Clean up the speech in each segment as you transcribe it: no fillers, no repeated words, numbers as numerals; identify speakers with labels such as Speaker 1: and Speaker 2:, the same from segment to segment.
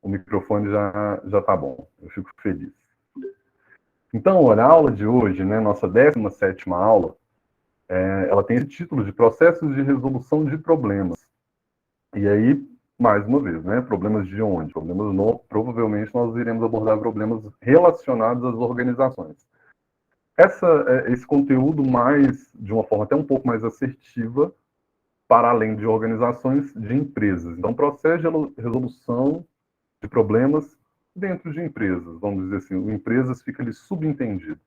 Speaker 1: O microfone já tá bom, eu fico feliz. Então, olha, a aula de hoje, né, nossa 17ª aula, ela tem esse título de Processos de Resolução de Problemas. E aí, mais uma vez, né, problemas de onde? Problemas provavelmente nós iremos abordar problemas relacionados às organizações. Esse conteúdo mais, de uma forma até um pouco mais assertiva, para além de organizações, de empresas. Então, processo de resolução de problemas dentro de empresas, vamos dizer assim, empresas fica ali subentendido.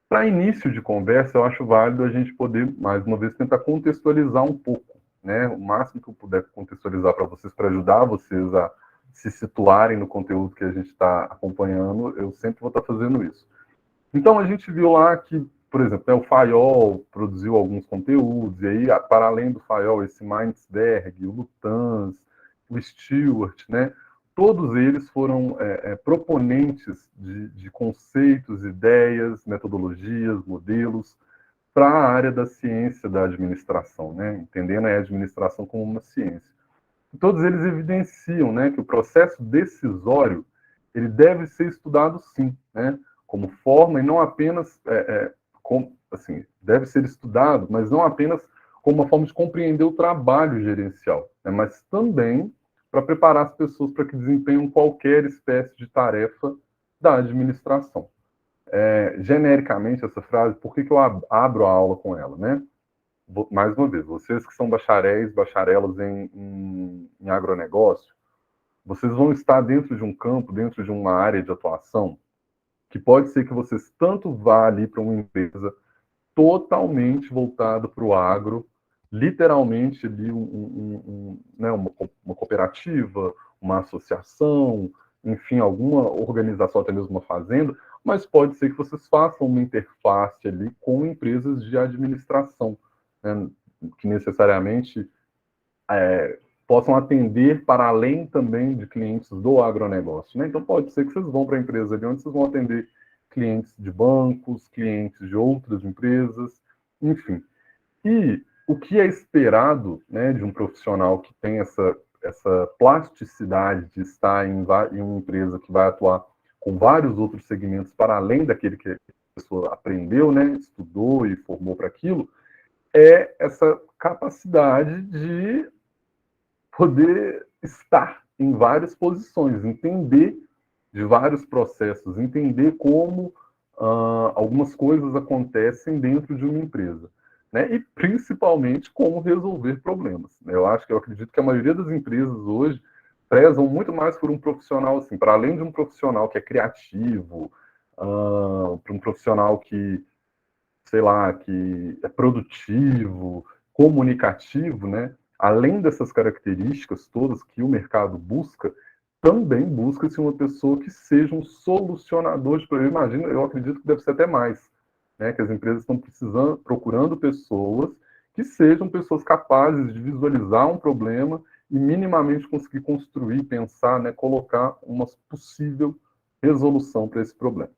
Speaker 1: Para início de conversa, eu acho válido a gente poder, mais uma vez, tentar contextualizar um pouco, né? O máximo que eu puder contextualizar para vocês, para ajudar vocês a se situarem no conteúdo que a gente está acompanhando, eu sempre vou estar fazendo isso. Então, a gente viu lá que, por exemplo, né, o Fayol produziu alguns conteúdos, e aí, para além do Fayol, esse Mindsberg, o Lutanz, o Stewart, né, todos eles foram proponentes de conceitos, ideias, metodologias, modelos para a área da ciência da administração, né, entendendo a administração como uma ciência. E todos eles evidenciam, né, que o processo decisório ele deve ser estudado sim, né, como forma e não apenas assim, deve ser estudado, mas não apenas como uma forma de compreender o trabalho gerencial, né, mas também para preparar as pessoas para que desempenhem qualquer espécie de tarefa da administração. Genericamente, essa frase, por que eu abro a aula com ela, né? Mais uma vez, vocês que são bacharéis, bacharelas em agronegócio, vocês vão estar dentro de um campo, dentro de uma área de atuação, que pode ser que vocês tanto vá ali para uma empresa totalmente voltada para o agro, literalmente ali né, uma cooperativa, uma associação, enfim, alguma organização, até mesmo uma fazenda, mas pode ser que vocês façam uma interface ali com empresas de administração, né, que necessariamente possam atender para além também de clientes do agronegócio, né? Então pode ser que vocês vão para a empresa ali onde vocês vão atender clientes de bancos, clientes de outras empresas, enfim. E o que é esperado, né, de um profissional que tem essa plasticidade de estar em uma empresa que vai atuar com vários outros segmentos para além daquele que a pessoa aprendeu, né, estudou e formou para aquilo, é essa capacidade de poder estar em várias posições, entender de vários processos, entender como algumas coisas acontecem dentro de uma empresa, né? E principalmente como resolver problemas. Eu acredito que a maioria das empresas hoje prezam muito mais por um profissional assim, para além de um profissional que é criativo, para um profissional que, sei lá, que é produtivo, comunicativo, né? Além dessas características todas que o mercado busca, também busca-se uma pessoa que seja um solucionador de problemas. Eu acredito que deve ser até mais, né? Que as empresas estão procurando pessoas que sejam pessoas capazes de visualizar um problema e minimamente conseguir construir, pensar, né? Colocar uma possível resolução para esse problema.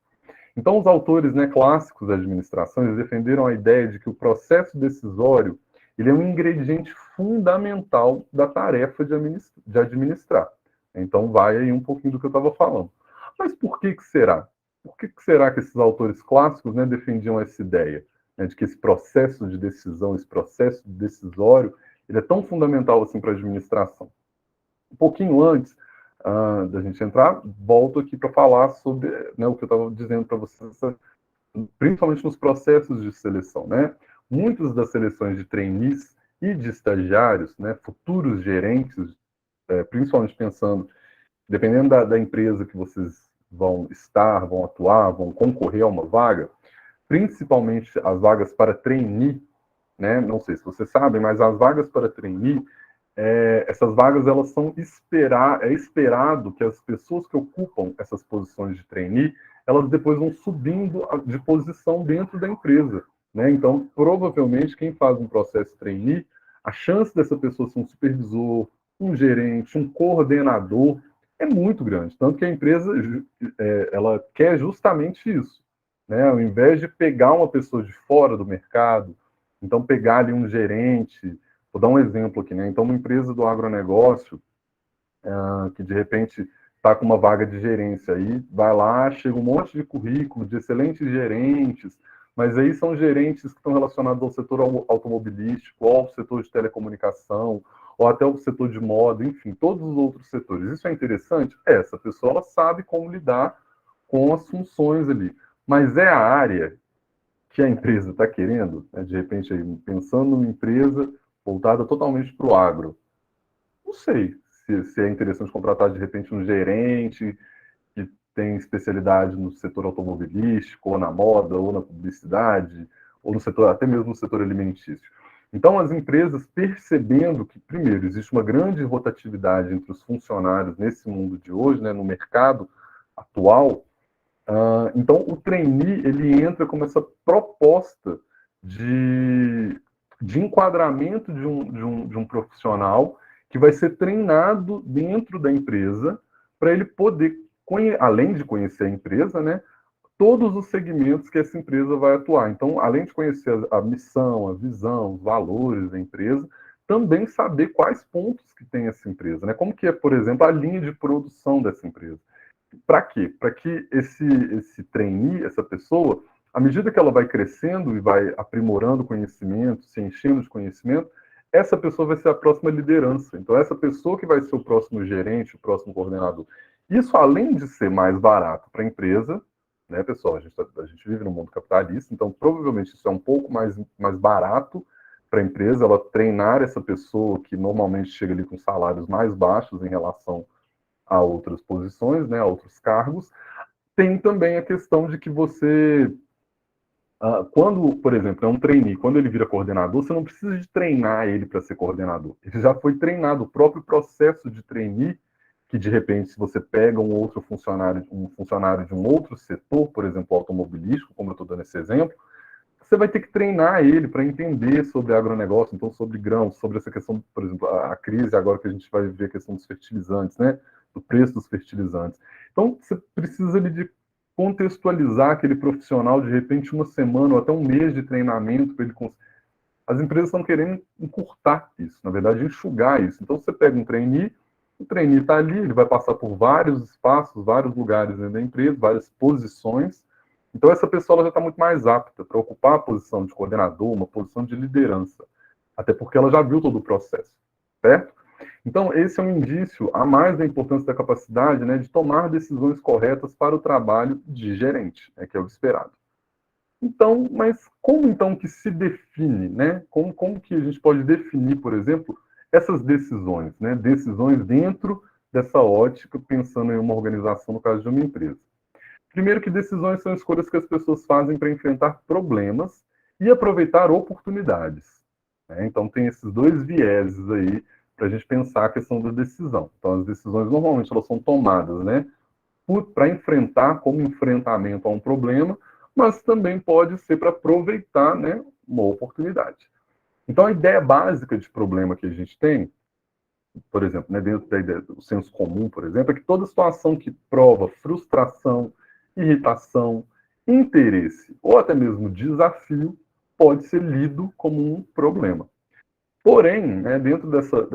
Speaker 1: Então, os autores, né, clássicos da administração, eles defenderam a ideia de que o processo decisório ele é um ingrediente fundamental da tarefa de administrar. Então, vai aí um pouquinho do que eu estava falando. Mas por que será? Por que será que esses autores clássicos, né, defendiam essa ideia, né, de que esse processo de decisão, esse processo decisório, ele é tão fundamental assim para a administração? Um pouquinho antes da gente entrar, volto aqui para falar sobre, né, o que eu estava dizendo para vocês, principalmente nos processos de seleção, né? Muitas das seleções de trainees e de estagiários, né, futuros gerentes, principalmente pensando, dependendo da empresa que vocês vão estar, vão atuar, vão concorrer a uma vaga, principalmente as vagas para trainee, né? Não sei se vocês sabem, mas as vagas para trainee, essas vagas elas são é esperado que as pessoas que ocupam essas posições de trainee, elas depois vão subindo de posição dentro da empresa, né? Então, provavelmente, quem faz um processo trainee, a chance dessa pessoa ser um supervisor, um gerente, um coordenador, é muito grande. Tanto que a empresa ela quer justamente isso, né? Ao invés de pegar uma pessoa de fora do mercado, então pegar ali um gerente. Vou dar um exemplo aqui, né? Então, uma empresa do agronegócio, que de repente está com uma vaga de gerência aí, vai lá, chega um monte de currículo de excelentes gerentes, mas aí são gerentes que estão relacionados ao setor automobilístico, ou ao setor de telecomunicação, ou até o setor de moda, enfim, todos os outros setores. Isso é interessante? Essa pessoa ela sabe como lidar com as funções ali, mas é a área que a empresa está querendo, né, de repente, aí, pensando numa empresa voltada totalmente para o agro. Não sei se é interessante contratar, de repente, um gerente que tem especialidade no setor automobilístico, ou na moda, ou na publicidade, ou no setor, até mesmo no setor alimentício. Então, as empresas percebendo que, primeiro, existe uma grande rotatividade entre os funcionários nesse mundo de hoje, né, no mercado atual, então o trainee ele entra como essa proposta de enquadramento de um profissional que vai ser treinado dentro da empresa para ele poder, além de conhecer a empresa, né, todos os segmentos que essa empresa vai atuar. Então, além de conhecer a missão, a visão, os valores da empresa, também saber quais pontos que tem essa empresa, né? Como que é, por exemplo, a linha de produção dessa empresa. Para quê? Para que esse trainee, essa pessoa, à medida que ela vai crescendo e vai aprimorando conhecimento, se enchendo de conhecimento, essa pessoa vai ser a próxima liderança. Então, essa pessoa que vai ser o próximo gerente, o próximo coordenador. Isso, além de ser mais barato para a empresa, né, pessoal? A gente vive no mundo capitalista, então provavelmente isso é um pouco mais barato para a empresa, ela treinar essa pessoa que normalmente chega ali com salários mais baixos em relação a outras posições, né, a outros cargos. Tem também a questão de que você, quando, por exemplo, é um trainee, quando ele vira coordenador, você não precisa de treinar ele para ser coordenador. Ele já foi treinado, o próprio processo de trainee, que de repente, se você pega um funcionário de um outro setor, por exemplo, automobilístico, como eu estou dando esse exemplo, você vai ter que treinar ele para entender sobre agronegócio, então sobre grãos, sobre essa questão, por exemplo, a crise agora que a gente vai ver a questão dos fertilizantes, né? Do preço dos fertilizantes. Então, você precisa ali de contextualizar aquele profissional, de repente, uma semana ou até um mês de treinamento para ele conseguir. As empresas estão querendo encurtar isso, na verdade, enxugar isso. Então, você pega um trainee, o trainee está ali, ele vai passar por vários espaços, vários lugares dentro da empresa, várias posições. Então, essa pessoa ela já está muito mais apta para ocupar a posição de coordenador, uma posição de liderança, até porque ela já viu todo o processo, certo? Então, esse é um indício a mais da importância da capacidade, né, de tomar decisões corretas para o trabalho de gerente, né, que é o esperado. Então, mas como então que se define, né? Como que a gente pode definir, por exemplo, essas decisões, né? Decisões dentro dessa ótica, pensando em uma organização, no caso de uma empresa. Primeiro que decisões são escolhas que as pessoas fazem para enfrentar problemas e aproveitar oportunidades, né? Então tem esses dois vieses aí para a gente pensar a questão da decisão. Então as decisões normalmente elas são tomadas, né, para enfrentar como enfrentamento a um problema, mas também pode ser para aproveitar, né, uma oportunidade. Então a ideia básica de problema que a gente tem, por exemplo, né, dentro da ideia do senso comum, por exemplo, é que toda situação que prova frustração, irritação, interesse ou até mesmo desafio pode ser lido como um problema. Porém, né, dentro dessa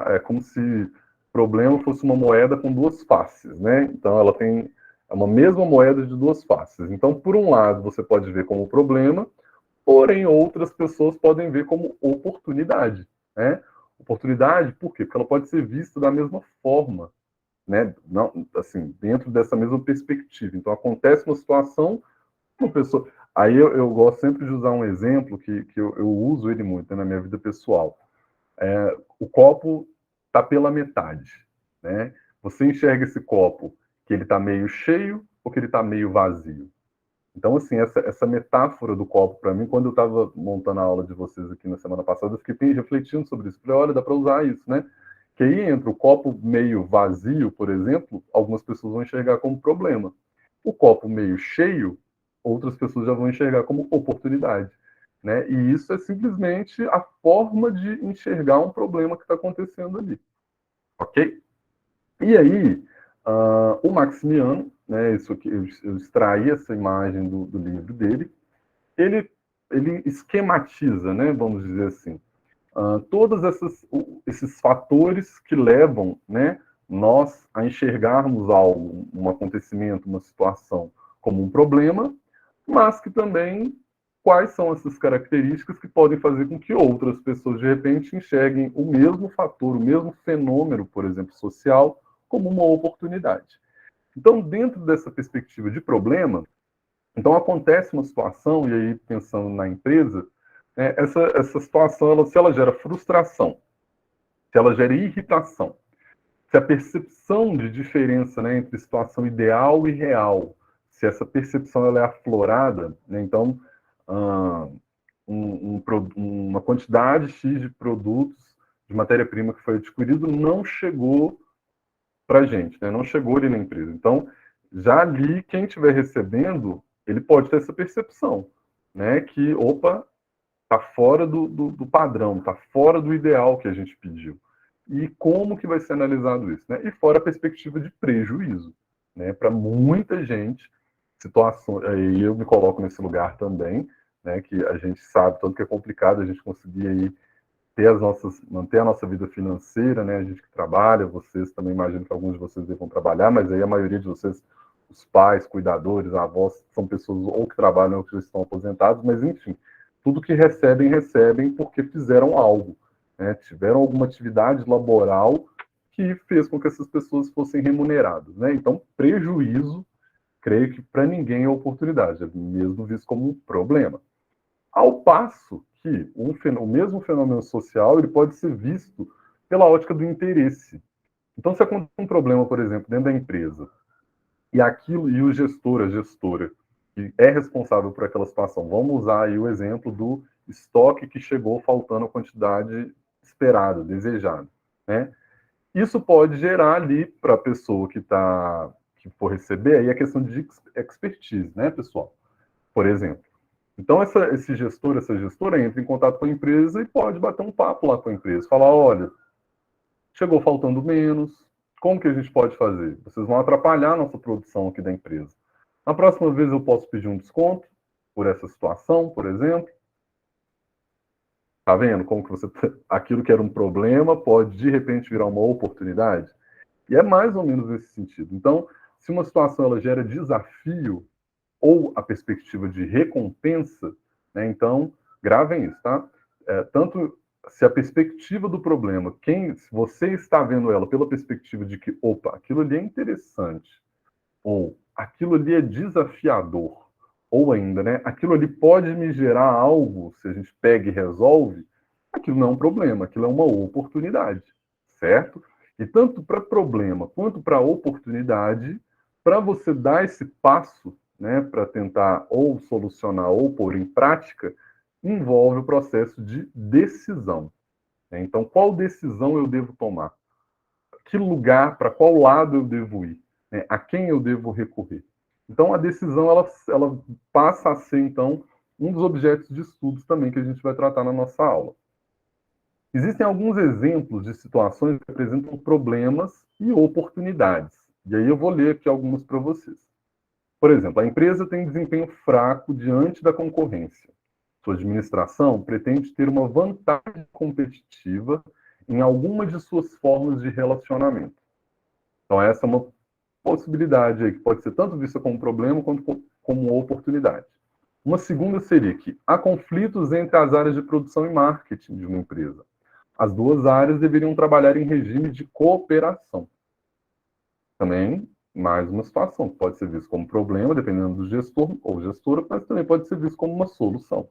Speaker 1: é como se problema fosse uma moeda com duas faces, né? Então ela tem uma mesma moeda de duas faces. Então, por um lado, você pode ver como problema, porém outras pessoas podem ver como oportunidade, né? Oportunidade, por quê? Porque ela pode ser vista da mesma forma, né? Não, assim, dentro dessa mesma perspectiva. Então, acontece uma situação, uma pessoa. Aí eu gosto sempre de usar um exemplo que eu uso ele muito, né, na minha vida pessoal. O copo está pela metade, né? Você enxerga esse copo que ele está meio cheio ou que ele está meio vazio? Então, assim, essa metáfora do copo, para mim, quando eu estava montando a aula de vocês aqui na semana passada, eu fiquei refletindo sobre isso. Falei, olha, dá para usar isso, né? Que aí entra o copo meio vazio, por exemplo, algumas pessoas vão enxergar como problema. O copo meio cheio, outras pessoas já vão enxergar como oportunidade, né? E isso é simplesmente a forma de enxergar um problema que está acontecendo ali, ok? E aí, o Maximiano, né, isso que eu extraí essa imagem do livro dele, ele, ele esquematiza, né, vamos dizer assim, todos esses fatores que levam, né, nós a enxergarmos algo, um acontecimento, uma situação como um problema, mas que também quais são essas características que podem fazer com que outras pessoas, de repente, enxerguem o mesmo fator, o mesmo fenômeno, por exemplo, social, como uma oportunidade. Então, dentro dessa perspectiva de problema, então acontece uma situação, e aí pensando na empresa, essa situação, se ela gera frustração, se ela gera irritação, se a percepção de diferença, né, entre situação ideal e real, se essa percepção ela é aflorada, né, então uma quantidade X de produtos, de matéria-prima que foi adquirido, não chegou para a gente, né, não chegou ali na empresa. Então, já ali, quem estiver recebendo, ele pode ter essa percepção, né, que, opa, está fora do padrão, está fora do ideal que a gente pediu. E como que vai ser analisado isso? Né? E fora a perspectiva de prejuízo. Né? Para muita gente, situações, e eu me coloco nesse lugar também, né, que a gente sabe tanto que é complicado a gente conseguir aí manter a nossa vida financeira, né, a gente que trabalha, vocês também imagino que alguns de vocês devam trabalhar, mas aí a maioria de vocês, os pais, cuidadores, avós, são pessoas ou que trabalham ou que já estão aposentados, mas enfim, tudo que recebem, recebem porque fizeram algo, né, tiveram alguma atividade laboral que fez com que essas pessoas fossem remuneradas, né? Então, prejuízo, creio que para ninguém é oportunidade, é mesmo visto como um problema. Ao passo que o mesmo fenômeno social ele pode ser visto pela ótica do interesse. Então, se acontece um problema, por exemplo, dentro da empresa, e o gestor, a gestora, que é responsável por aquela situação, vamos usar aí o exemplo do estoque que chegou faltando a quantidade esperada, desejada, né? Isso pode gerar ali para a pessoa que for receber aí a questão de expertise, né, pessoal? Por exemplo. Então, esse gestor, essa gestora entra em contato com a empresa e pode bater um papo lá com a empresa. Falar, olha, chegou faltando menos, como que a gente pode fazer? Vocês vão atrapalhar a nossa produção aqui da empresa. Na próxima vez eu posso pedir um desconto por essa situação, por exemplo. Tá vendo como que aquilo que era um problema pode de repente virar uma oportunidade? E é mais ou menos nesse sentido. Então, se uma situação ela gera desafio ou a perspectiva de recompensa, né, então gravem isso, tá? Tanto se a perspectiva do problema, se você está vendo ela pela perspectiva de que, opa, aquilo ali é interessante, ou aquilo ali é desafiador, ou ainda, né, aquilo ali pode me gerar algo, se a gente pega e resolve, aquilo não é um problema, aquilo é uma oportunidade, certo? E tanto para problema quanto para oportunidade, para você dar esse passo, né, para tentar ou solucionar ou pôr em prática, envolve o processo de decisão. Né? Então, qual decisão eu devo tomar? Que lugar, para qual lado eu devo ir? Né? A quem eu devo recorrer? Então, a decisão ela passa a ser, então, um dos objetos de estudos também que a gente vai tratar na nossa aula. Existem alguns exemplos de situações que apresentam problemas e oportunidades. E aí eu vou ler aqui algumas para vocês. Por exemplo, a empresa tem desempenho fraco diante da concorrência. Sua administração pretende ter uma vantagem competitiva em alguma de suas formas de relacionamento. Então, essa é uma possibilidade aí, que pode ser tanto vista como problema quanto como oportunidade. Uma segunda seria que há conflitos entre as áreas de produção e marketing de uma empresa. As duas áreas deveriam trabalhar em regime de cooperação. Também, mais uma situação, pode ser visto como problema, dependendo do gestor ou gestora, mas também pode ser visto como uma solução.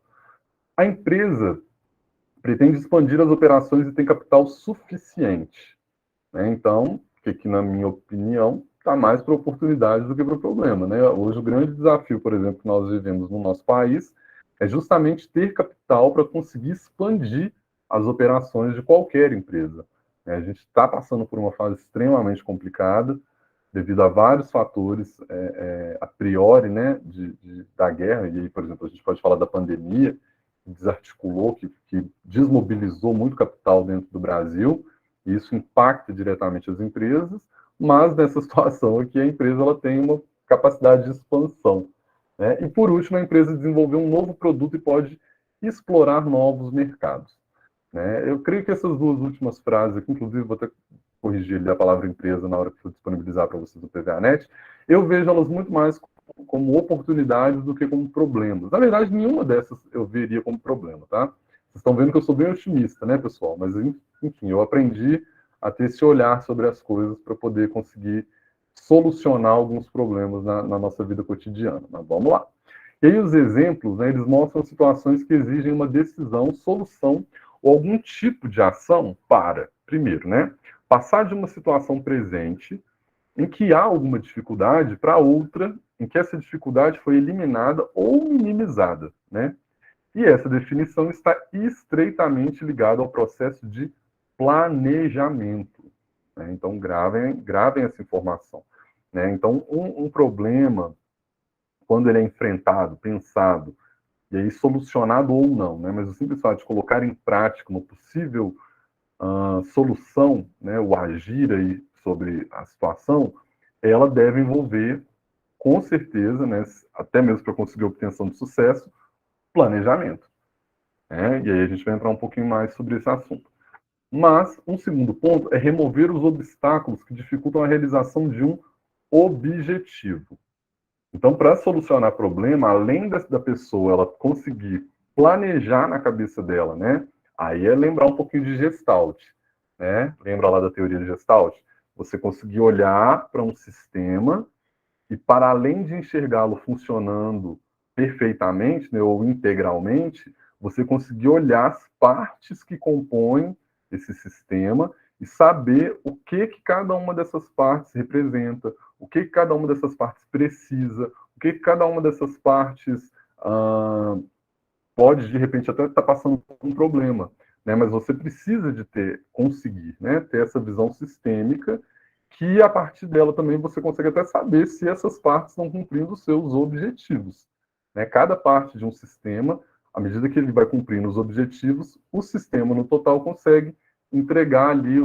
Speaker 1: A empresa pretende expandir as operações e tem capital suficiente. Né? Então, que na minha opinião, está mais para oportunidade do que para problema. Né? Hoje, o grande desafio, por exemplo, que nós vivemos no nosso país é justamente ter capital para conseguir expandir as operações de qualquer empresa. A gente está passando por uma fase extremamente complicada, devido a vários fatores a priori, né, da guerra, e aí, por exemplo, a gente pode falar da pandemia, que desarticulou, que desmobilizou muito capital dentro do Brasil, e isso impacta diretamente as empresas, mas nessa situação aqui a empresa ela tem uma capacidade de expansão. Né? E por último, a empresa desenvolveu um novo produto e pode explorar novos mercados. Né? Eu creio que essas duas últimas frases aqui, inclusive vou até corrigir ali a palavra empresa na hora que for disponibilizar para vocês no PVA-NET, eu vejo elas muito mais como oportunidades do que como problemas. Na verdade, nenhuma dessas eu veria como problema, tá? Vocês estão vendo que eu sou bem otimista, né, pessoal? Mas, enfim, eu aprendi a ter esse olhar sobre as coisas para poder conseguir solucionar alguns problemas na nossa vida cotidiana. Mas vamos lá. E aí os exemplos, né, eles mostram situações que exigem uma decisão, solução ou algum tipo de ação para, primeiro, né, passar de uma situação presente em que há alguma dificuldade para outra em que essa dificuldade foi eliminada ou minimizada, né? E essa definição está estreitamente ligada ao processo de planejamento, né? Então, gravem essa informação, né? Então, um problema, quando ele é enfrentado, pensado, e aí solucionado ou não, né? Mas o simples fato de colocar em prática uma possível solução, né? O agir aí sobre a situação, ela deve envolver, com certeza, né? Até mesmo para conseguir a obtenção de sucesso, planejamento, né? E aí a gente vai entrar um pouquinho mais sobre esse assunto. Mas um segundo ponto é remover os obstáculos que dificultam a realização de um objetivo. Então, para solucionar problema, além da pessoa ela conseguir planejar na cabeça dela, né? Aí é lembrar um pouquinho de Gestalt, né? Lembra lá da teoria de Gestalt? Você conseguir olhar para um sistema e, para além de enxergá-lo funcionando perfeitamente, né, ou integralmente, você conseguir olhar as partes que compõem esse sistema e saber o que cada uma dessas partes representa, o que cada uma dessas partes precisa, o que cada uma dessas partes pode, de repente, até estar passando por um problema, né? Mas você precisa de conseguir, né, ter essa visão sistêmica, que a partir dela também você consegue até saber se essas partes estão cumprindo os seus objetivos, né? Cada parte de um sistema, à medida que ele vai cumprindo os objetivos, o sistema no total consegue entregar ali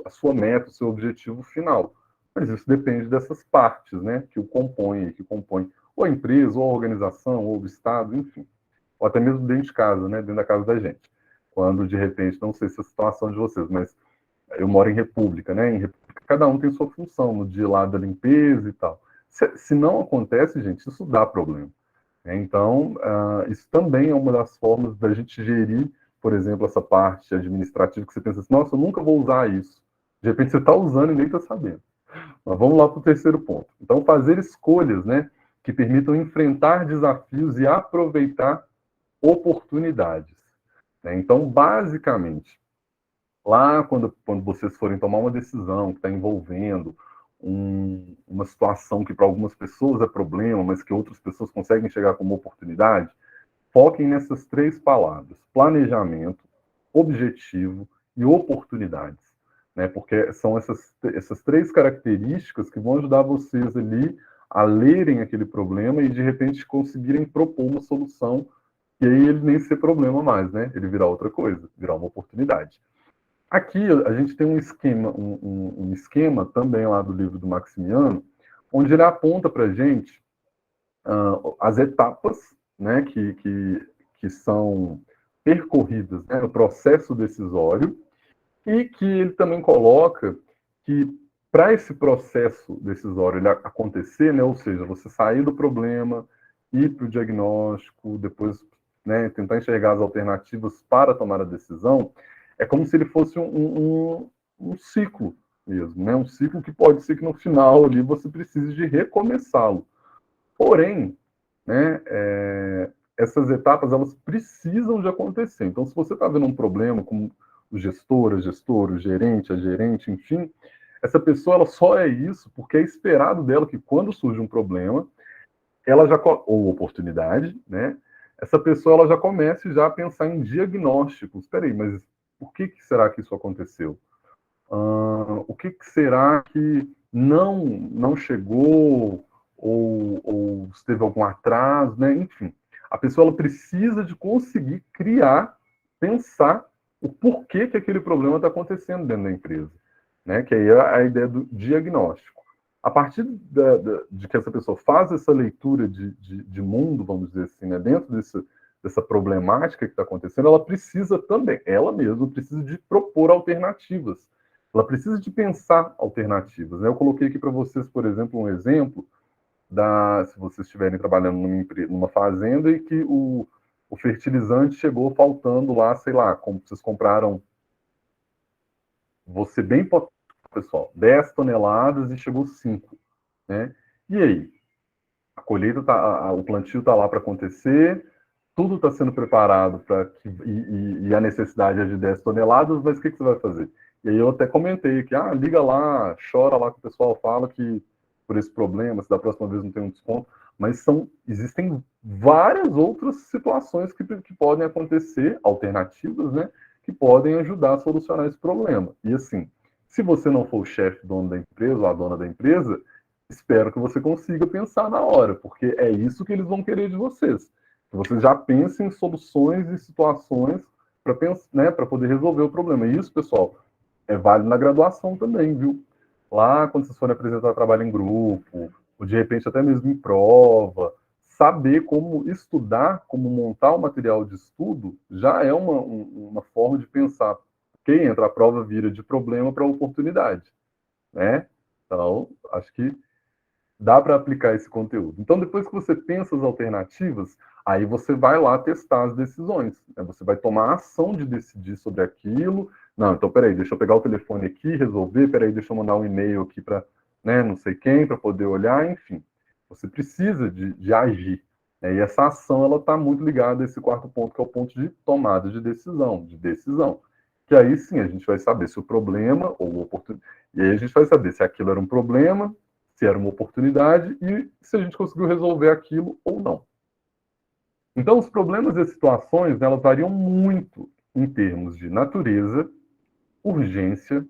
Speaker 1: a sua meta, o seu objetivo final. Mas isso depende dessas partes, né, que compõem ou a empresa, ou a organização, ou o Estado, enfim. Ou até mesmo dentro de casa, né, dentro da casa da gente. Quando, de repente, não sei se é a situação de vocês, mas eu moro em república, né? Em república, cada um tem sua função no dia lá da limpeza e tal. Se não acontece, gente, isso dá problema, né? Então, isso também é uma das formas da gente gerir, por exemplo, essa parte administrativa que você pensa assim, nossa, eu nunca vou usar isso. De repente você está usando e nem está sabendo. Mas vamos lá para o terceiro ponto. Então, fazer escolhas, né, que permitam enfrentar desafios e aproveitar oportunidades, né? Então, basicamente, lá quando vocês forem tomar uma decisão que está envolvendo uma situação que para algumas pessoas é problema, mas que outras pessoas conseguem chegar como oportunidade, foquem nessas três palavras: planejamento, objetivo e oportunidades, né? Porque são essas três características que vão ajudar vocês ali a lerem aquele problema e de repente conseguirem propor uma solução, e aí ele nem ser problema mais, né? Ele virar outra coisa, virar uma oportunidade. Aqui a gente tem um esquema também lá do livro do Maximiano, onde ele aponta para a gente as etapas, né, que são percorridas, né, no processo decisório, e que ele também coloca que para esse processo decisório ele acontecer, né, ou seja, você sair do problema, ir para o diagnóstico, depois, né, tentar enxergar as alternativas para tomar a decisão, é como se ele fosse um ciclo mesmo, né? Um ciclo que pode ser que no final ali você precise de recomeçá-lo. Porém, né, essas etapas elas precisam de acontecer. Então, se você está vendo um problema com o gestor, a gestora, o gerente, a gerente, enfim, essa pessoa ela só é isso porque é esperado dela que quando surge um problema, ela já ou oportunidade, né? Essa pessoa ela já comece já a pensar em diagnósticos. Espera aí, mas por que será que isso aconteceu? O que será que não chegou ou teve algum atraso, né? Enfim, a pessoa ela precisa de conseguir criar, pensar o porquê que aquele problema está acontecendo dentro da empresa, né? Que aí é a ideia do diagnóstico. A partir de que essa pessoa faz essa leitura de mundo, vamos dizer assim, né? Dentro dessa problemática que está acontecendo, ela precisa também, ela mesma precisa de propor alternativas, ela precisa de pensar alternativas, né? Eu coloquei aqui para vocês, por exemplo, um exemplo se vocês estiverem trabalhando numa fazenda e que o fertilizante chegou faltando lá, sei lá, como vocês compraram, você bem potente, pessoal, 10 toneladas e chegou 5, né? E aí? A colheita o plantio está lá para acontecer, tudo está sendo preparado para que e a necessidade é de 10 toneladas, mas o que você vai fazer? E aí eu até comentei que, liga lá, chora lá que o pessoal fala que por esse problema, se da próxima vez não tem um desconto, mas existem várias outras situações que podem acontecer, alternativas, né, que podem ajudar a solucionar esse problema. E assim, se você não for o chefe, dono da empresa ou a dona da empresa, espero que você consiga pensar na hora, porque é isso que eles vão querer de vocês. Que vocês já pensem em soluções e situações para né, poder resolver o problema. E isso, pessoal, é válido na graduação também, viu? Lá, quando vocês forem apresentar trabalho em grupo, ou de repente até mesmo em prova, saber como estudar, como montar o material de estudo, já é uma forma de pensar. Quem entra a prova vira de problema para oportunidade, né? Então, acho que dá para aplicar esse conteúdo. Então, depois que você pensa as alternativas, aí você vai lá testar as decisões. Né? Você vai tomar a ação de decidir sobre aquilo. Não, então, peraí, deixa eu pegar o telefone aqui, resolver, peraí, deixa eu mandar um e-mail aqui para, né, não sei quem, para poder olhar, enfim. Você precisa de agir. Né? E essa ação, ela está muito ligada a esse quarto ponto, que é o ponto de tomada de decisão, Que aí sim a gente vai saber se o problema ou oportunidade. E aí a gente vai saber se aquilo era um problema, se era uma oportunidade e se a gente conseguiu resolver aquilo ou não. Então, os problemas e as situações, elas variam muito em termos de natureza, urgência,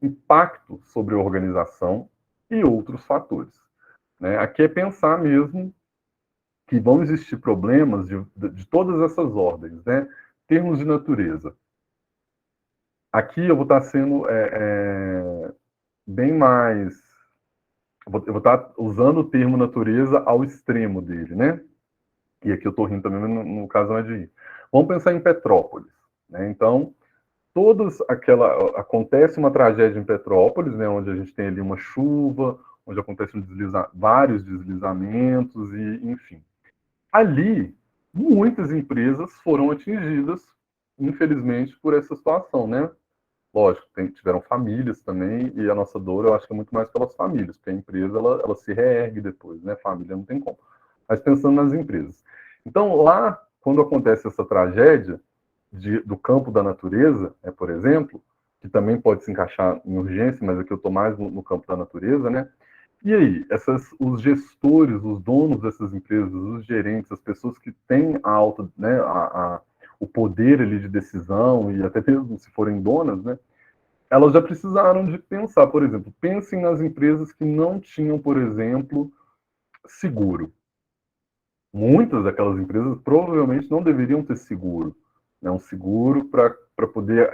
Speaker 1: impacto sobre a organização e outros fatores. Né? Aqui é pensar mesmo que vão existir problemas de todas essas ordens, né? Termos de natureza. Aqui eu vou estar sendo bem mais eu vou estar usando o termo natureza ao extremo dele, né? E aqui eu estou rindo também, mas no caso não é de rir. Vamos pensar em Petrópolis, né? Então, acontece uma tragédia em Petrópolis, né? Onde a gente tem ali uma chuva, onde acontecem vários deslizamentos e, enfim. Ali, muitas empresas foram atingidas, infelizmente, por essa situação, né? Lógico, tiveram famílias também, e a nossa dor eu acho que é muito mais pelas famílias, porque a empresa ela se reergue depois, né? Família não tem como. Mas pensando nas empresas. Então, lá, quando acontece essa tragédia do campo da natureza, por exemplo, que também pode se encaixar em urgência, mas aqui eu estou mais no campo da natureza, né? E aí, os gestores, os donos dessas empresas, os gerentes, as pessoas que têm né, o poder ali de decisão, e até mesmo se forem donas, né, elas já precisaram de pensar, por exemplo, pensem nas empresas que não tinham, por exemplo, seguro. Muitas daquelas empresas provavelmente não deveriam ter seguro, né, um seguro para poder.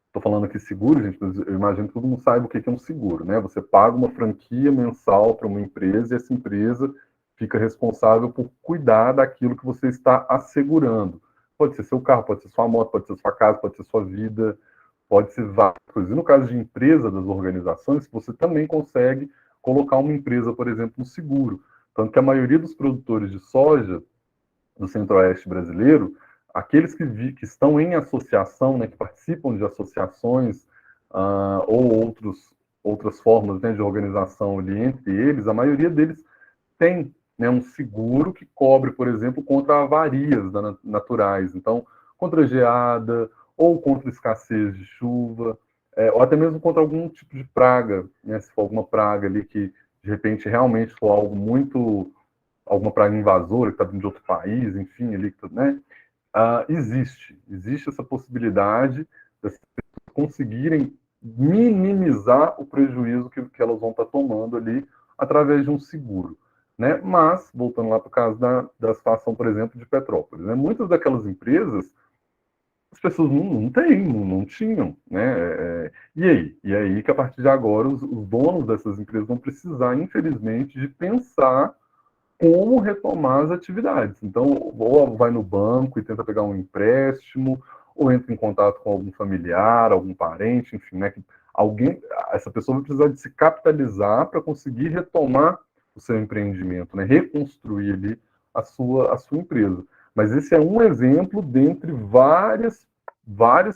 Speaker 1: Estou falando aqui seguro, gente, mas eu imagino que todo mundo saiba o que é um seguro, né? Você paga uma franquia mensal para uma empresa e essa empresa fica responsável por cuidar daquilo que você está assegurando. Pode ser seu carro, pode ser sua moto, pode ser sua casa, pode ser sua vida, pode ser várias coisas. E no caso de empresa, das organizações, você também consegue colocar uma empresa, por exemplo, no seguro. Tanto que a maioria dos produtores de soja do Centro-Oeste brasileiro, aqueles que estão em associação, né, que participam de associações ou outras formas, né, de organização ali entre eles, a maioria deles tem, né, um seguro que cobre, por exemplo, contra avarias naturais. Então, contra geada ou contra escassez de chuva, ou até mesmo contra algum tipo de praga, né, se for alguma praga ali que, de repente, realmente for algo muito alguma praga invasora que está vindo de outro país, enfim, ali, né? Existe essa possibilidade de conseguirem minimizar o prejuízo que elas vão estar tomando ali através de um seguro. Né? Mas, voltando lá para o caso da situação, por exemplo, de Petrópolis, né? Muitas daquelas empresas, as pessoas não têm, não tinham. Né? E aí que a partir de agora os donos dessas empresas vão precisar, infelizmente, de pensar como retomar as atividades. Então, ou vai no banco e tenta pegar um empréstimo, ou entra em contato com algum familiar, algum parente, enfim, né? Essa pessoa vai precisar de se capitalizar para conseguir retomar o seu empreendimento, né? Reconstruir ali a sua empresa. Mas esse é um exemplo dentre várias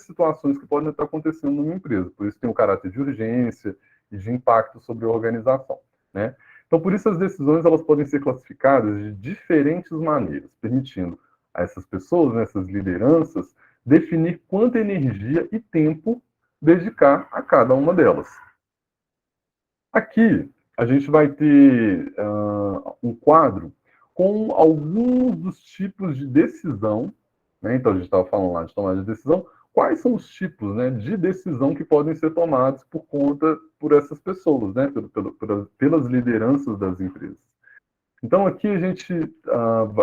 Speaker 1: situações que podem estar acontecendo numa empresa. Por isso tem um caráter de urgência e de impacto sobre a organização, né? Então, por isso as decisões elas podem ser classificadas de diferentes maneiras, permitindo a essas pessoas, né, essas lideranças, definir quanta energia e tempo dedicar a cada uma delas. Aqui a gente vai ter um quadro com alguns dos tipos de decisão, né? Então a gente estava falando lá de tomada de decisão. Quais são os tipos, né, de decisão que podem ser tomados por essas pessoas, né, pelas lideranças das empresas? Então aqui a gente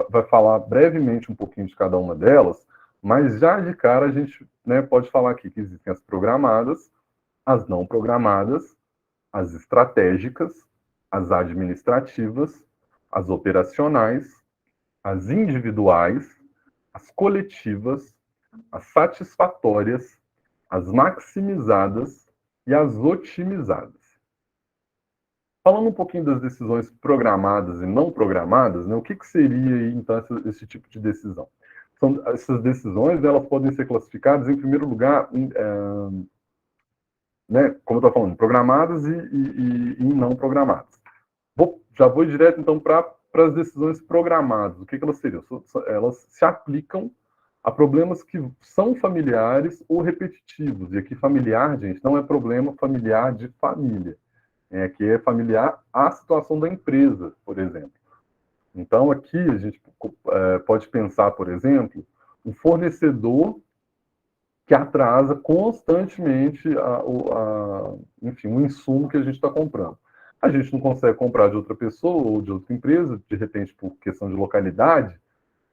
Speaker 1: vai falar brevemente um pouquinho de cada uma delas, mas já de cara a gente, né, pode falar aqui que existem as programadas, as não programadas, as estratégicas, as administrativas, as operacionais, as individuais, as coletivas, as satisfatórias, as maximizadas e as otimizadas. Falando um pouquinho das decisões programadas e não programadas, né, o que seria, então, esse tipo de decisão? Essas decisões elas podem ser classificadas, em primeiro lugar, né, como eu estou falando, programadas e não programadas. Já vou direto, então, para as decisões programadas. O que elas seriam? Elas se aplicam a problemas que são familiares ou repetitivos. E aqui, familiar, gente, não é problema familiar de família. Aqui é familiar à situação da empresa, por exemplo. Então, aqui a gente pode pensar, por exemplo, um fornecedor que atrasa constantemente enfim, o insumo que a gente está comprando. A gente não consegue comprar de outra pessoa ou de outra empresa, de repente por questão de localidade.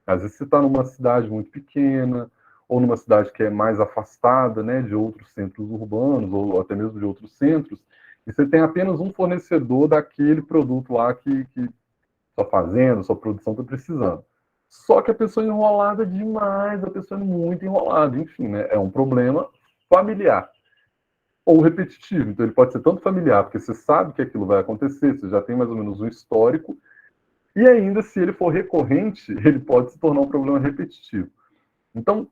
Speaker 1: Às vezes você está numa cidade muito pequena, ou numa cidade que é mais afastada, né, de outros centros urbanos, ou até mesmo de outros centros, e você tem apenas um fornecedor daquele produto lá que sua fazenda, sua produção está precisando. Só que a pessoa é enrolada demais, a pessoa é muito enrolada, enfim, né, é um problema familiar ou repetitivo. Então, ele pode ser tanto familiar, porque você sabe que aquilo vai acontecer, você já tem mais ou menos um histórico, e ainda, se ele for recorrente, ele pode se tornar um problema repetitivo. Então,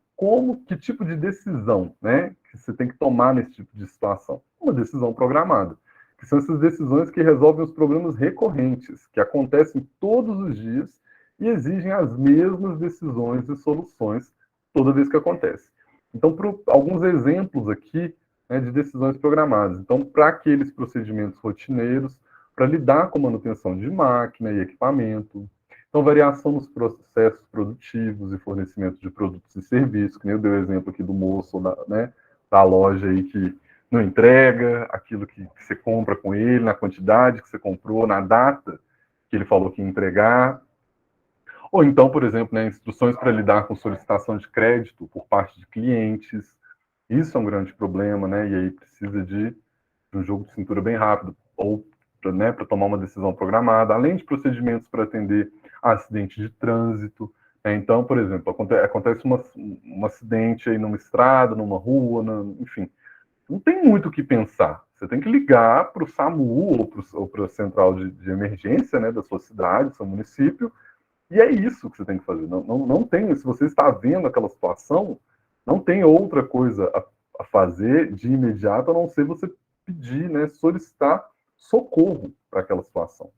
Speaker 1: que tipo de decisão, né, que você tem que tomar nesse tipo de situação? Uma decisão programada, que são essas decisões que resolvem os problemas recorrentes, que acontecem todos os dias e exigem as mesmas decisões e soluções toda vez que acontece. Então, alguns exemplos aqui, né, de decisões programadas. Então, para aqueles procedimentos rotineiros, para lidar com manutenção de máquina e equipamento. Então, variação nos processos produtivos e fornecimento de produtos e serviços, que nem eu dei o exemplo aqui do moço, né, da loja aí que não entrega aquilo que você compra com ele, na quantidade que você comprou, na data que ele falou que ia entregar. Ou então, por exemplo, né, instruções para lidar com solicitação de crédito por parte de clientes. Isso é um grande problema, né? E aí precisa de um jogo de cintura bem rápido, ou, né, para tomar uma decisão programada, além de procedimentos para atender a acidente de trânsito. Então, por exemplo, acontece um acidente aí numa estrada, numa rua, enfim, não tem muito o que pensar. Você tem que ligar para o SAMU ou para a central de emergência, né, da sua cidade, do seu município, e é isso que você tem que fazer. Não tem, se você está vendo aquela situação, não tem outra coisa a fazer de imediato, a não ser você pedir, né, solicitar socorro para aquela situação.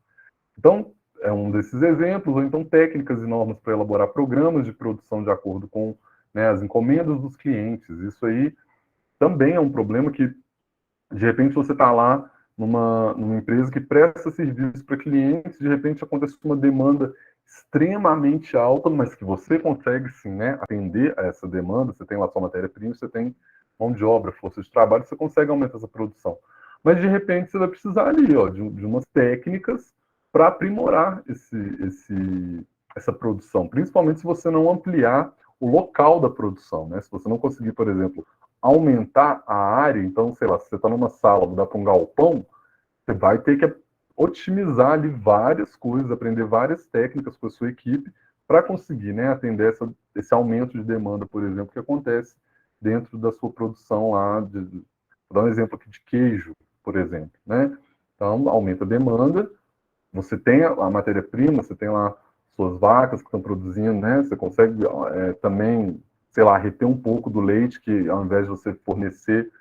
Speaker 1: Então, é um desses exemplos, ou então técnicas e normas para elaborar programas de produção de acordo com, né, as encomendas dos clientes. Isso aí também é um problema que, de repente, você está lá numa empresa que presta serviço para clientes, de repente acontece uma demanda extremamente alta, mas que você consegue, sim, né, atender a essa demanda. Você tem lá sua matéria-prima, você tem mão de obra, força de trabalho, você consegue aumentar essa produção. Mas, de repente, você vai precisar ali, ó, de umas técnicas para aprimorar essa produção, principalmente se você não ampliar o local da produção, né? Se você não conseguir, por exemplo, aumentar a área, então, sei lá, se você está numa sala, mudar para um galpão, você vai ter que otimizar ali várias coisas, aprender várias técnicas com a sua equipe para conseguir, né, atender esse aumento de demanda, por exemplo, que acontece dentro da sua produção lá, vou dar um exemplo aqui de queijo, por exemplo, né? Então, aumenta a demanda, você tem a matéria-prima, você tem lá suas vacas que estão produzindo, né? Você consegue também, sei lá, reter um pouco do leite que, ao invés de você fornecer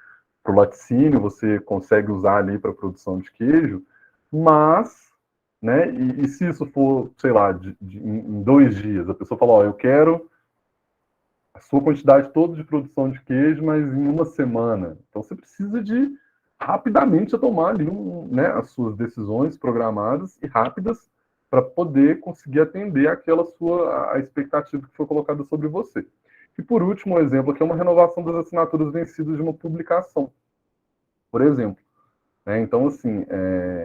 Speaker 1: para o laticínio, você consegue usar ali para a produção de queijo, mas, né? E se isso for, sei lá, em 2 dias, a pessoa fala, ó, eu quero a sua quantidade toda de produção de queijo, mas em uma semana. Então você precisa de rapidamente tomar ali né, as suas decisões programadas e rápidas para poder conseguir atender aquela a expectativa que foi colocada sobre você. E por último, um exemplo aqui é uma renovação das assinaturas vencidas de uma publicação, por exemplo. Né? Então, assim,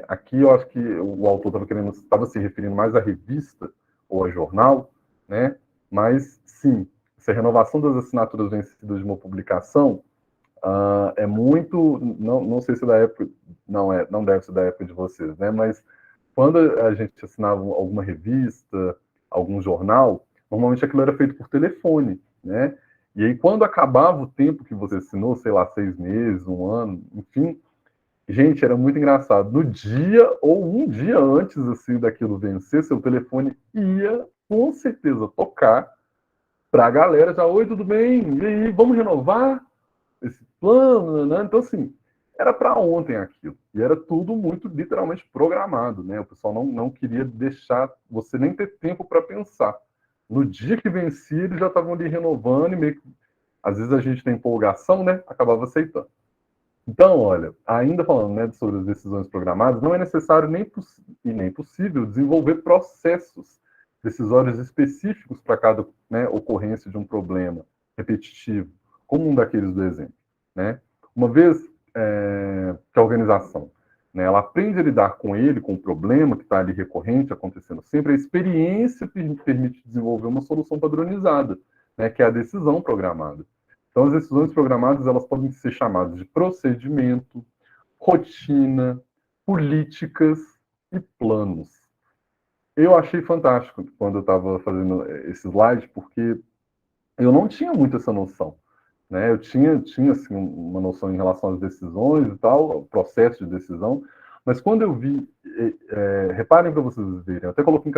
Speaker 1: aqui eu acho que o autor estava se referindo mais à revista ou a jornal, né? Mas sim, essa renovação das assinaturas vencidas de uma publicação é muito, não sei se é da época, não deve ser da época de vocês, né? Mas quando a gente assinava alguma revista, algum jornal, normalmente aquilo era feito por telefone, né? E aí quando acabava o tempo que você assinou, sei lá, 6 meses, um ano, enfim, gente, era muito engraçado. No dia ou um dia antes assim daquilo vencer, seu telefone ia com certeza tocar para a galera já, oi, tudo bem? E aí, vamos renovar esse plano, né? Então, assim, era para ontem aquilo. E era tudo muito literalmente programado, né? O pessoal não queria deixar você nem ter tempo para pensar. No dia que vencia, eles já estavam ali renovando e meio que, às vezes a gente tem empolgação, né? Acabava aceitando. Então, olha, ainda falando, né, sobre as decisões programadas, não é necessário e nem possível desenvolver processos decisórios específicos para cada, né, ocorrência de um problema repetitivo, como um daqueles do exemplo. Né? Uma vez que a organização, né, ela aprende a lidar com ele, com o problema que está ali recorrente, acontecendo sempre, a experiência permite desenvolver uma solução padronizada, né, que é a decisão programada. Então, as decisões programadas elas podem ser chamadas de procedimento, rotina, políticas e planos. Eu achei fantástico quando eu estava fazendo esse slide, porque eu não tinha muito essa noção. Né? Eu tinha assim, uma noção em relação às decisões e tal, o processo de decisão, mas quando eu vi, reparem para vocês verem, eu até coloquei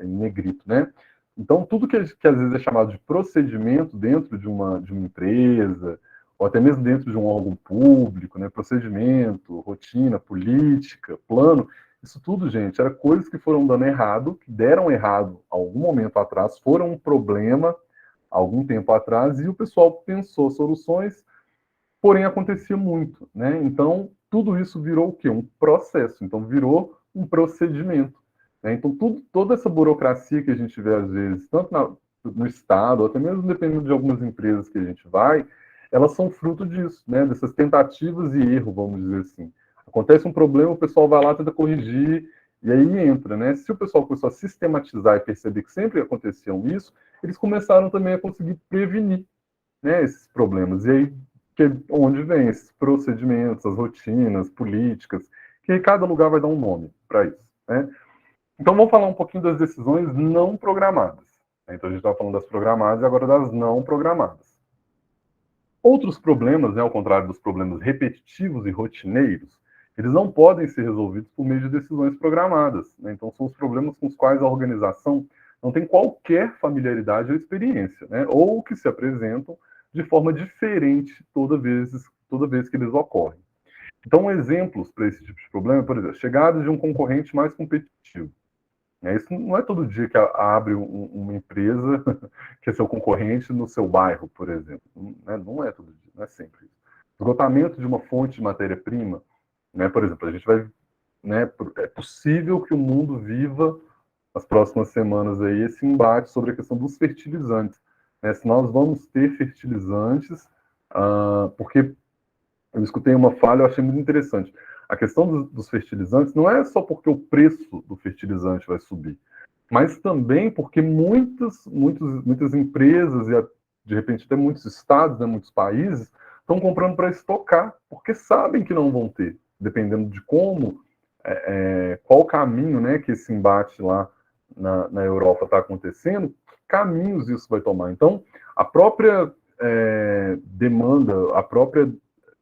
Speaker 1: em negrito, né? Então, tudo que às vezes é chamado de procedimento dentro de uma empresa, ou até mesmo dentro de um órgão público, né? Procedimento, rotina, política, plano, isso tudo, gente, era coisas que foram dando errado, que deram errado algum momento atrás, foram um problema algum tempo atrás, e o pessoal pensou soluções, porém acontecia muito, né? Então, tudo isso virou o quê? Um processo, então virou um procedimento. Né? Então, toda essa burocracia que a gente vê às vezes, tanto no Estado, ou até mesmo dependendo de algumas empresas que a gente vai, elas são fruto disso, né? Dessas tentativas e erro, vamos dizer assim. Acontece um problema, o pessoal vai lá, tenta corrigir, e aí entra, né? Se o pessoal começou a sistematizar e perceber que sempre aconteciam isso, eles começaram também a conseguir prevenir, né, esses problemas. E aí, onde vem esses procedimentos, as rotinas, políticas, que cada lugar vai dar um nome para isso. Né? Então, vamos falar um pouquinho das decisões não programadas. Então, a gente estava falando das programadas e agora das não programadas. Outros problemas, né, ao contrário dos problemas repetitivos e rotineiros, eles não podem ser resolvidos por meio de decisões programadas. Né? Então, são os problemas com os quais a organização não tem qualquer familiaridade ou experiência, né? Ou que se apresentam de forma diferente toda vez que eles ocorrem. Então, exemplos para esse tipo de problema, por exemplo, chegada de um concorrente mais competitivo. Isso não é todo dia que abre uma empresa que é seu concorrente no seu bairro, por exemplo. Não é todo dia, não é sempre isso. Esgotamento de uma fonte de matéria-prima, né? Por exemplo, a gente vai, né? É possível que o mundo viva as próximas semanas aí esse embate sobre a questão dos fertilizantes. Né? Se nós vamos ter fertilizantes, porque eu escutei uma fala, eu achei muito interessante. A questão dos fertilizantes não é só porque o preço do fertilizante vai subir, mas também porque muitas empresas e, de repente, até muitos estados, né, muitos países, estão comprando para estocar, porque sabem que não vão ter, dependendo de qual o caminho, né, que esse embate lá na Europa está acontecendo, que caminhos isso vai tomar. Então, a própria demanda, a própria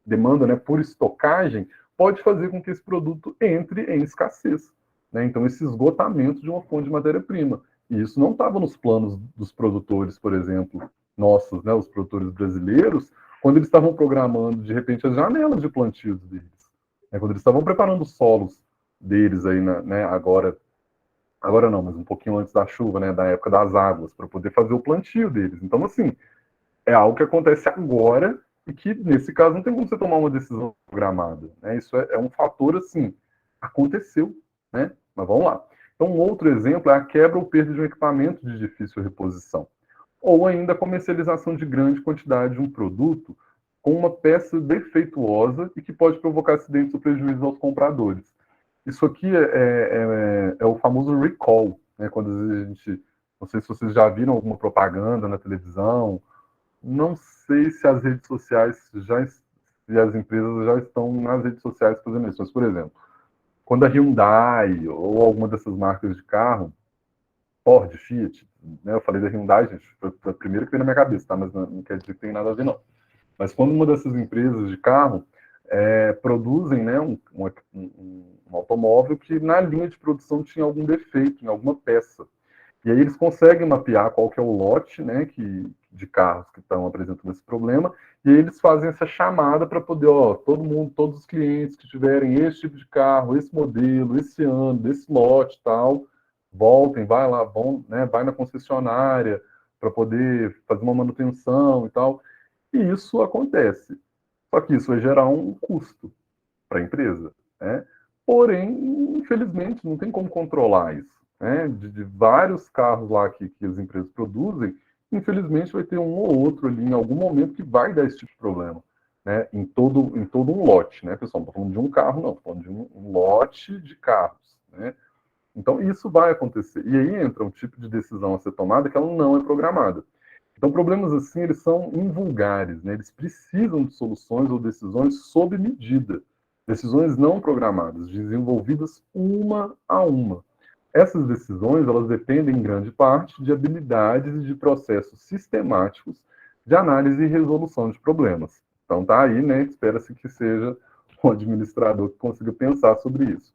Speaker 1: demanda, né, por estocagem, pode fazer com que esse produto entre em escassez, né? Então, esse esgotamento de uma fonte de matéria-prima. E isso não estava nos planos dos produtores, por exemplo, nossos, né, os produtores brasileiros, quando eles estavam programando, de repente, as janelas de plantios deles, né, quando eles estavam preparando os solos deles aí, né, agora não, mas um pouquinho antes da chuva, né, da época das águas, para poder fazer o plantio deles. Então, assim, é algo que acontece agora e que, nesse caso, não tem como você tomar uma decisão programada, né? Isso é um fator, assim, aconteceu, né? Mas vamos lá. Então, um outro exemplo é a quebra ou perda de um equipamento de difícil reposição, ou ainda a comercialização de grande quantidade de um produto com uma peça defeituosa e que pode provocar acidentes ou prejuízos aos compradores. Isso aqui é o famoso recall, né? Quando às vezes a gente, não sei se vocês já viram alguma propaganda na televisão, não sei se as redes sociais se as empresas já estão nas redes sociais fazendo isso, mas, por exemplo, quando a Hyundai ou alguma dessas marcas de carro, Ford, Fiat, né, eu falei da Hyundai, gente, foi a primeira que veio na minha cabeça, tá? Mas não quer dizer que tem nada a ver, não. Mas quando uma dessas empresas de carro produzem, né, um automóvel que na linha de produção tinha algum defeito em alguma peça. E aí eles conseguem mapear qual que é o lote, né, de carros que estão apresentando esse problema, e aí eles fazem essa chamada para poder, ó, todo mundo, todos os clientes que tiverem esse tipo de carro, esse modelo, esse ano, desse lote tal, voltem, vai lá, vão, né, vai na concessionária para poder fazer uma manutenção e tal. E isso acontece. Só que isso vai gerar um custo para a empresa, né? Porém, infelizmente, não tem como controlar isso, né? De vários carros lá que as empresas produzem, infelizmente vai ter um ou outro ali em algum momento que vai dar esse tipo de problema, né? Em todo um lote, né, pessoal? Não estou falando de um carro, não, estou falando de um lote de carros, né? Então, isso vai acontecer. E aí entra um tipo de decisão a ser tomada que ela não é programada. Então, problemas assim, eles são invulgares, né? Eles precisam de soluções ou decisões sob medida. Decisões não programadas, desenvolvidas uma a uma. Essas decisões, elas dependem em grande parte de habilidades e de processos sistemáticos de análise e resolução de problemas. Então, tá aí, né? Espera-se que seja um administrador que consiga pensar sobre isso.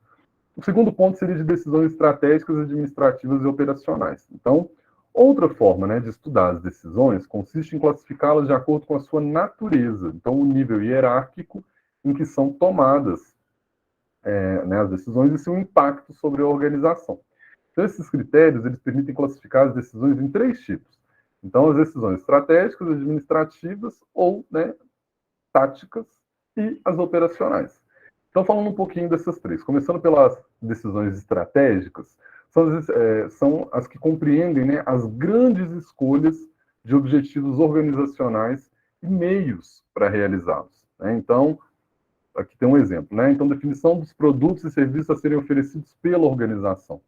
Speaker 1: O segundo ponto seria de decisões estratégicas, administrativas e operacionais. Então, outra forma, né, de estudar as decisões consiste em classificá-las de acordo com a sua natureza. Então, o nível hierárquico em que são tomadas, né, as decisões e seu impacto sobre a organização. Então, esses critérios eles permitem classificar as decisões em três tipos. Então, as decisões estratégicas, administrativas ou, né, táticas e as operacionais. Então, falando um pouquinho dessas três, começando pelas decisões estratégicas, são as que compreendem, né, as grandes escolhas de objetivos organizacionais e meios para realizá-los, né? Então, aqui tem um exemplo, né? Então, definição dos produtos e serviços a serem oferecidos pela organização.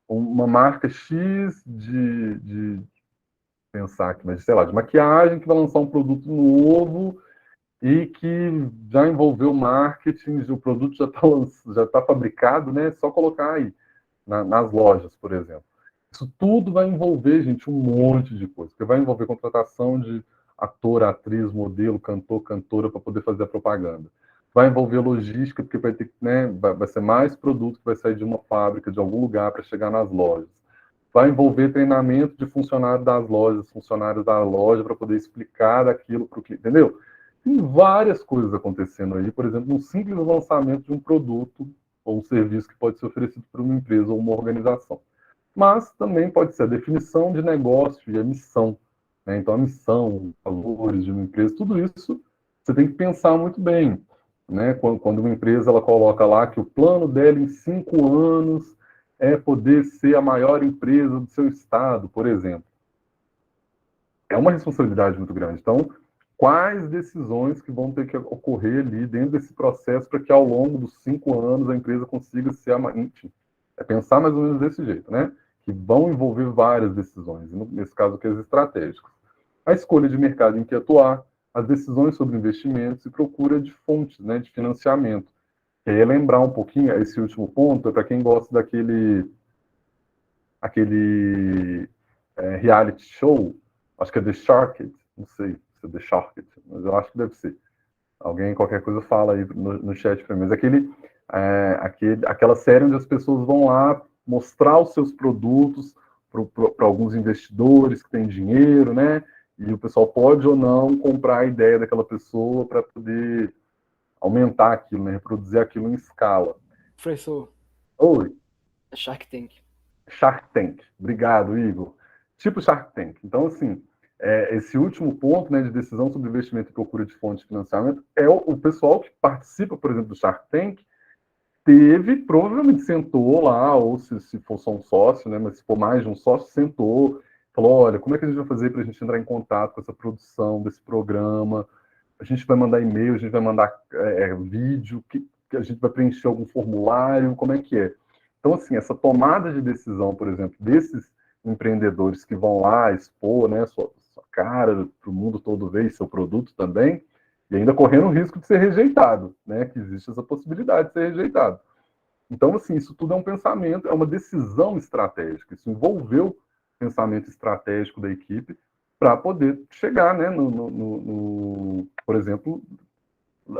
Speaker 1: Uma marca X de pensar aqui, mas sei lá, de maquiagem que vai lançar um produto novo e que já envolveu marketing, o produto já tá fabricado, né? É só colocar aí nas lojas, por exemplo. Isso tudo vai envolver, gente, um monte de coisa. Porque vai envolver contratação de ator, atriz, modelo, cantor, cantora para poder fazer a propaganda. Vai envolver logística, porque vai ter, né, vai ser mais produto que vai sair de uma fábrica, de algum lugar, para chegar nas lojas. Vai envolver treinamento de funcionários das lojas, funcionários da loja, para poder explicar aquilo para o cliente, entendeu? Tem várias coisas acontecendo aí, por exemplo, um simples lançamento de um produto ou um serviço que pode ser oferecido por uma empresa ou uma organização. Mas também pode ser a definição de negócio e a missão, né? Então, a missão, os valores de uma empresa, tudo isso você tem que pensar muito bem, né? Quando uma empresa ela coloca lá que o plano dela em 5 anos é poder ser a maior empresa do seu estado, por exemplo. É uma responsabilidade muito grande. Então, quais decisões que vão ter que ocorrer ali dentro desse processo para que ao longo dos 5 anos a empresa consiga ser a... Enfim, é pensar mais ou menos desse jeito, né? Que vão envolver várias decisões, nesse caso aqui as estratégicas. A escolha de mercado em que atuar, as decisões sobre investimentos e procura de fontes, né, de financiamento. E aí lembrar um pouquinho, esse último ponto, é para quem gosta daquele reality show, acho que é The Shark, não sei se é The Shark, mas eu acho que deve ser. Alguém, qualquer coisa, fala aí no chat para mim. Mas aquela série onde as pessoas vão lá mostrar os seus produtos para alguns investidores que têm dinheiro, né? E o pessoal pode ou não comprar a ideia daquela pessoa para poder aumentar aquilo, né? Reproduzir aquilo em escala.
Speaker 2: Professor,
Speaker 1: Oi,
Speaker 2: é Shark Tank.
Speaker 1: Shark Tank. Obrigado, Igor. Tipo Shark Tank. Então, assim, esse último ponto, né, de decisão sobre investimento e procura de fonte de financiamento é o pessoal que participa, por exemplo, do Shark Tank, provavelmente sentou lá, ou se for só um sócio, né, mas se for mais de um sócio, sentou, falou, olha, como é que a gente vai fazer para a gente entrar em contato com essa produção desse programa? A gente vai mandar e-mail, a gente vai mandar vídeo, que a gente vai preencher algum formulário, como é que é? Então, assim, essa tomada de decisão, por exemplo, desses empreendedores que vão lá expor, né, sua cara para o mundo todo ver, seu produto também, e ainda correndo o risco de ser rejeitado, né, que existe essa possibilidade de ser rejeitado. Então, assim, isso tudo é um pensamento, é uma decisão estratégica, isso envolveu pensamento estratégico da equipe para poder chegar, né, por exemplo,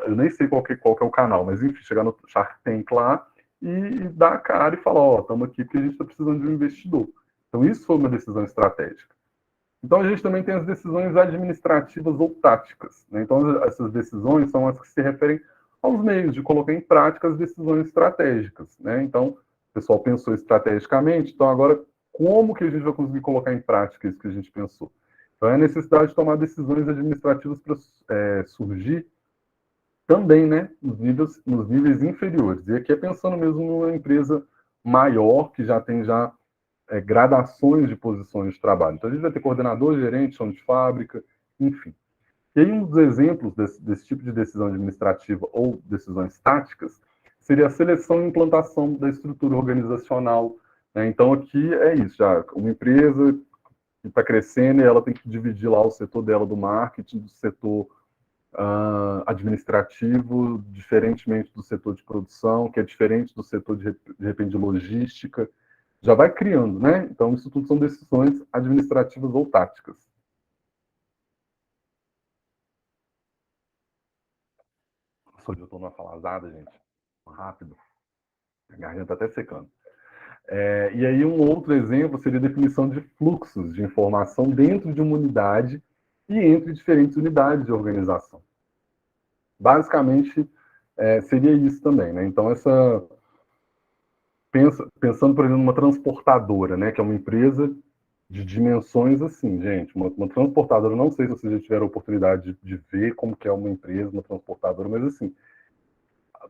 Speaker 1: eu nem sei qual que é o canal, mas enfim, chegar no Shark Tank lá e dar a cara e falar, ó, estamos aqui porque a gente está precisando de um investidor. Então, isso foi uma decisão estratégica. Então, a gente também tem as decisões administrativas ou táticas, né? Então, essas decisões são as que se referem aos meios de colocar em prática as decisões estratégicas, né? Então, o pessoal pensou estrategicamente, então agora, como que a gente vai conseguir colocar em prática isso que a gente pensou? Então, é a necessidade de tomar decisões administrativas para surgir também, né, nos níveis inferiores. E aqui é pensando mesmo numa empresa maior, que já tem gradações de posições de trabalho. Então, a gente vai ter coordenador, gerente, chão de fábrica, enfim. E aí, um dos exemplos desse tipo de decisão administrativa ou decisões táticas seria a seleção e implantação da estrutura organizacional, né? Então, aqui é isso, já uma empresa que está crescendo e ela tem que dividir lá o setor dela do marketing, do setor administrativo, diferentemente do setor de produção, que é diferente do setor de repente de logística, já vai criando, né? Então, isso tudo são decisões administrativas ou táticas. Nossa, eu estou numa falazada, gente. Rápido. A garganta até secando. E aí, um outro exemplo seria a definição de fluxos de informação dentro de uma unidade e entre diferentes unidades de organização. Basicamente, seria isso também, né? Então, pensando, por exemplo, numa transportadora, né? Que é uma empresa de dimensões assim, gente. Uma transportadora, não sei se vocês já tiveram a oportunidade de ver como que é uma empresa, uma transportadora, mas assim,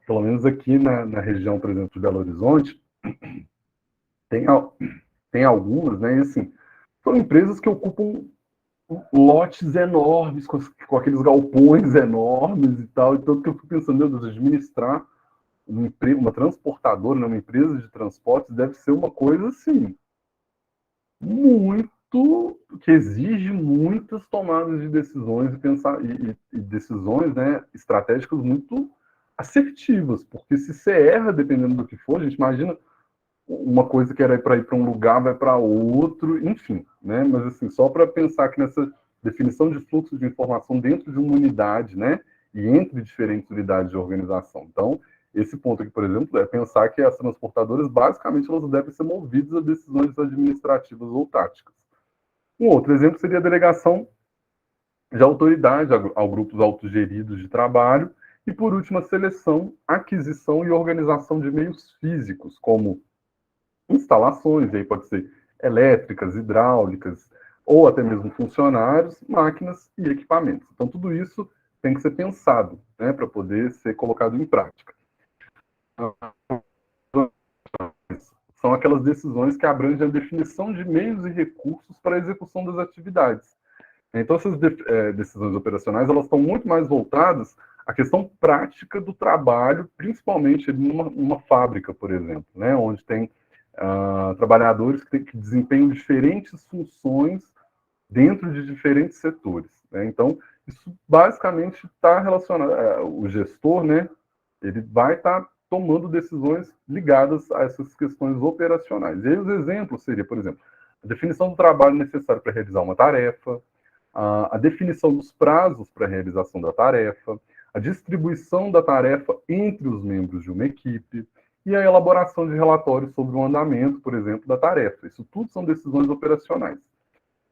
Speaker 1: pelo menos aqui na região, por exemplo, de Belo Horizonte, tem, tem algumas, né? E assim, são empresas que ocupam lotes enormes, com aqueles galpões enormes e tal. Então, que eu fico pensando, meu Deus, administrar uma transportadora, né, uma empresa de transportes, deve ser uma coisa assim, muito, que exige muitas tomadas de decisões e pensar e decisões, né, estratégicas muito assertivas, porque se você erra, dependendo do que for, a gente imagina uma coisa que era para ir para um lugar, vai para outro, enfim, né? Mas assim, só para pensar que nessa definição de fluxo de informação dentro de uma unidade, né? E entre diferentes unidades de organização. Então, esse ponto aqui, por exemplo, é pensar que as transportadoras, basicamente, elas devem ser movidas a decisões administrativas ou táticas. Um outro exemplo seria a delegação de autoridade ao grupos autogeridos de trabalho. E, por último, a seleção, aquisição e organização de meios físicos, como instalações, aí pode ser elétricas, hidráulicas, ou até mesmo funcionários, máquinas e equipamentos. Então, tudo isso tem que ser pensado, né, para poder ser colocado em prática. São aquelas decisões que abrangem a definição de meios e recursos para a execução das atividades. Então, essas decisões operacionais, elas estão muito mais voltadas à questão prática do trabalho, principalmente numa fábrica, por exemplo, né, onde tem trabalhadores que desempenham diferentes funções dentro de diferentes setores, né? Então, isso basicamente está relacionado, o gestor, né, ele vai estar tomando decisões ligadas a essas questões operacionais. E aí os exemplos seriam, por exemplo, a definição do trabalho necessário para realizar uma tarefa, a definição dos prazos para a realização da tarefa, a distribuição da tarefa entre os membros de uma equipe e a elaboração de relatórios sobre o andamento, por exemplo, da tarefa. Isso tudo são decisões operacionais.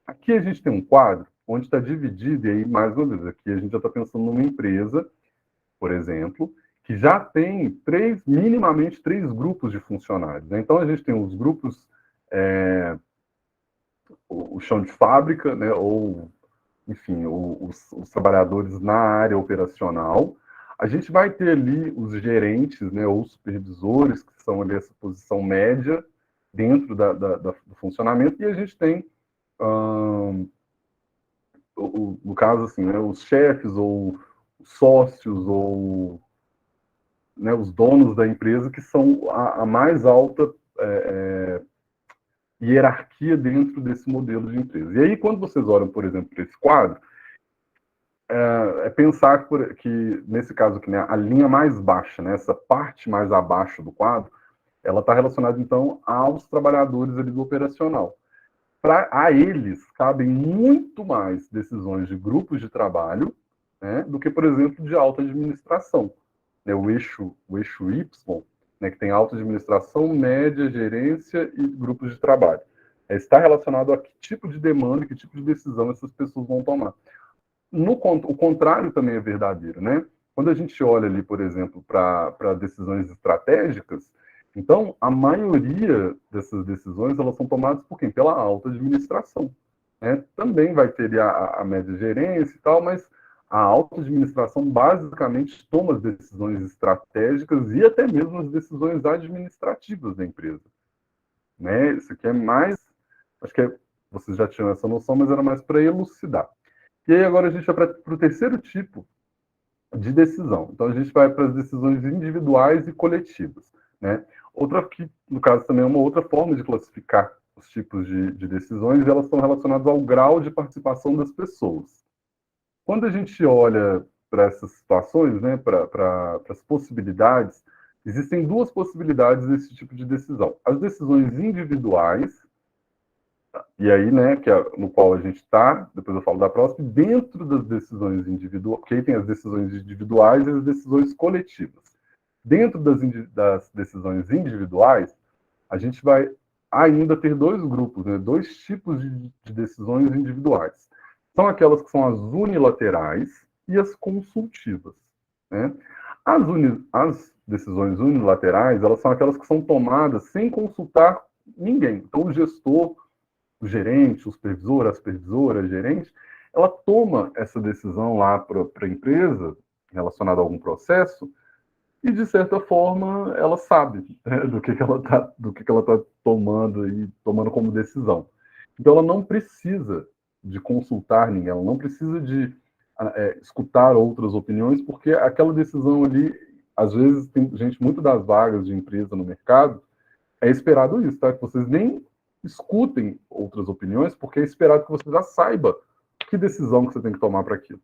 Speaker 1: Aqui a gente tem um quadro onde está dividido, e aí, mais uma vez, aqui a gente já está pensando numa empresa, por exemplo, que já tem minimamente três grupos de funcionários, né? Então, a gente tem os grupos, o chão de fábrica, né? Ou, enfim, os trabalhadores na área operacional. A gente vai ter ali os gerentes, né? Ou supervisores, que são ali essa posição média dentro do funcionamento, e a gente tem, no caso, assim, né? Os chefes, ou os sócios, ou, né, os donos da empresa, que são a mais alta hierarquia dentro desse modelo de empresa. E aí, quando vocês olham, por exemplo, para esse quadro, pensar que, nesse caso aqui, né, a linha mais baixa, né, essa parte mais abaixo do quadro, ela está relacionada, então, aos trabalhadores ali do operacional. A eles cabem muito mais decisões de grupos de trabalho, né, do que, por exemplo, de alta administração. Né, o eixo Y, né, que tem alta administração, média, gerência e grupos de trabalho. Está relacionado a que tipo de demanda, que tipo de decisão essas pessoas vão tomar. O contrário também é verdadeiro, né? Quando a gente olha ali, por exemplo, para decisões estratégicas, então, a maioria dessas decisões, elas são tomadas por quem? Pela alta administração. Né? Também vai ter a média gerência e tal, mas a alta administração basicamente toma as decisões estratégicas e até mesmo as decisões administrativas da empresa. Né? Isso aqui é mais... Acho que vocês já tinham essa noção, mas era mais para elucidar. E aí agora a gente vai para o terceiro tipo de decisão. Então, a gente vai para as decisões individuais e coletivas. Né? Outra que, no caso, também é uma outra forma de classificar os tipos de decisões, elas estão relacionadas ao grau de participação das pessoas. Quando a gente olha para essas situações, né, para as possibilidades, existem duas possibilidades desse tipo de decisão. As decisões individuais, e aí, né, que é no qual a gente está, depois eu falo da próxima, dentro das decisões individuais, que tem as decisões individuais e as decisões coletivas. Dentro das decisões individuais, a gente vai ainda ter dois grupos, né, dois tipos de decisões individuais. São aquelas que são as unilaterais e as consultivas. Né? As decisões unilaterais, elas são aquelas que são tomadas sem consultar ninguém. Então, o gestor, o gerente, o supervisor, a supervisora, a gerente, ela toma essa decisão lá para a empresa, relacionada a algum processo, e, de certa forma, ela sabe, né, do que ela está tomando e tomando como decisão. Então, ela não precisa de consultar ninguém, ela não precisa de escutar outras opiniões, porque aquela decisão ali, às vezes, tem gente, muito das vagas de empresa no mercado, é esperado isso, tá? Que vocês nem escutem outras opiniões, porque é esperado que você já saiba que decisão que você tem que tomar para aquilo.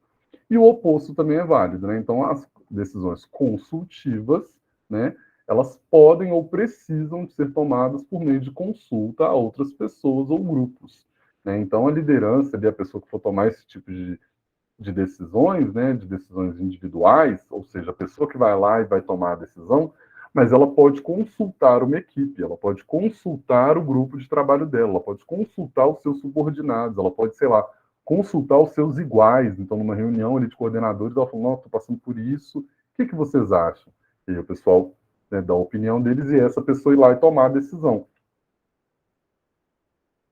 Speaker 1: E o oposto também é válido, né? Então, as decisões consultivas, né, elas podem ou precisam de ser tomadas por meio de consulta a outras pessoas ou grupos. Né? Então, a liderança ali, a pessoa que for tomar esse tipo de decisões, né, de decisões individuais, ou seja, a pessoa que vai lá e vai tomar a decisão, mas ela pode consultar uma equipe, ela pode consultar o grupo de trabalho dela, ela pode consultar os seus subordinados, ela pode, sei lá, consultar os seus iguais. Então, numa reunião ali de coordenadores, ela falou, não, estou passando por isso, o que vocês acham? E aí o pessoal, né, dá a opinião deles e essa pessoa ir lá e tomar a decisão.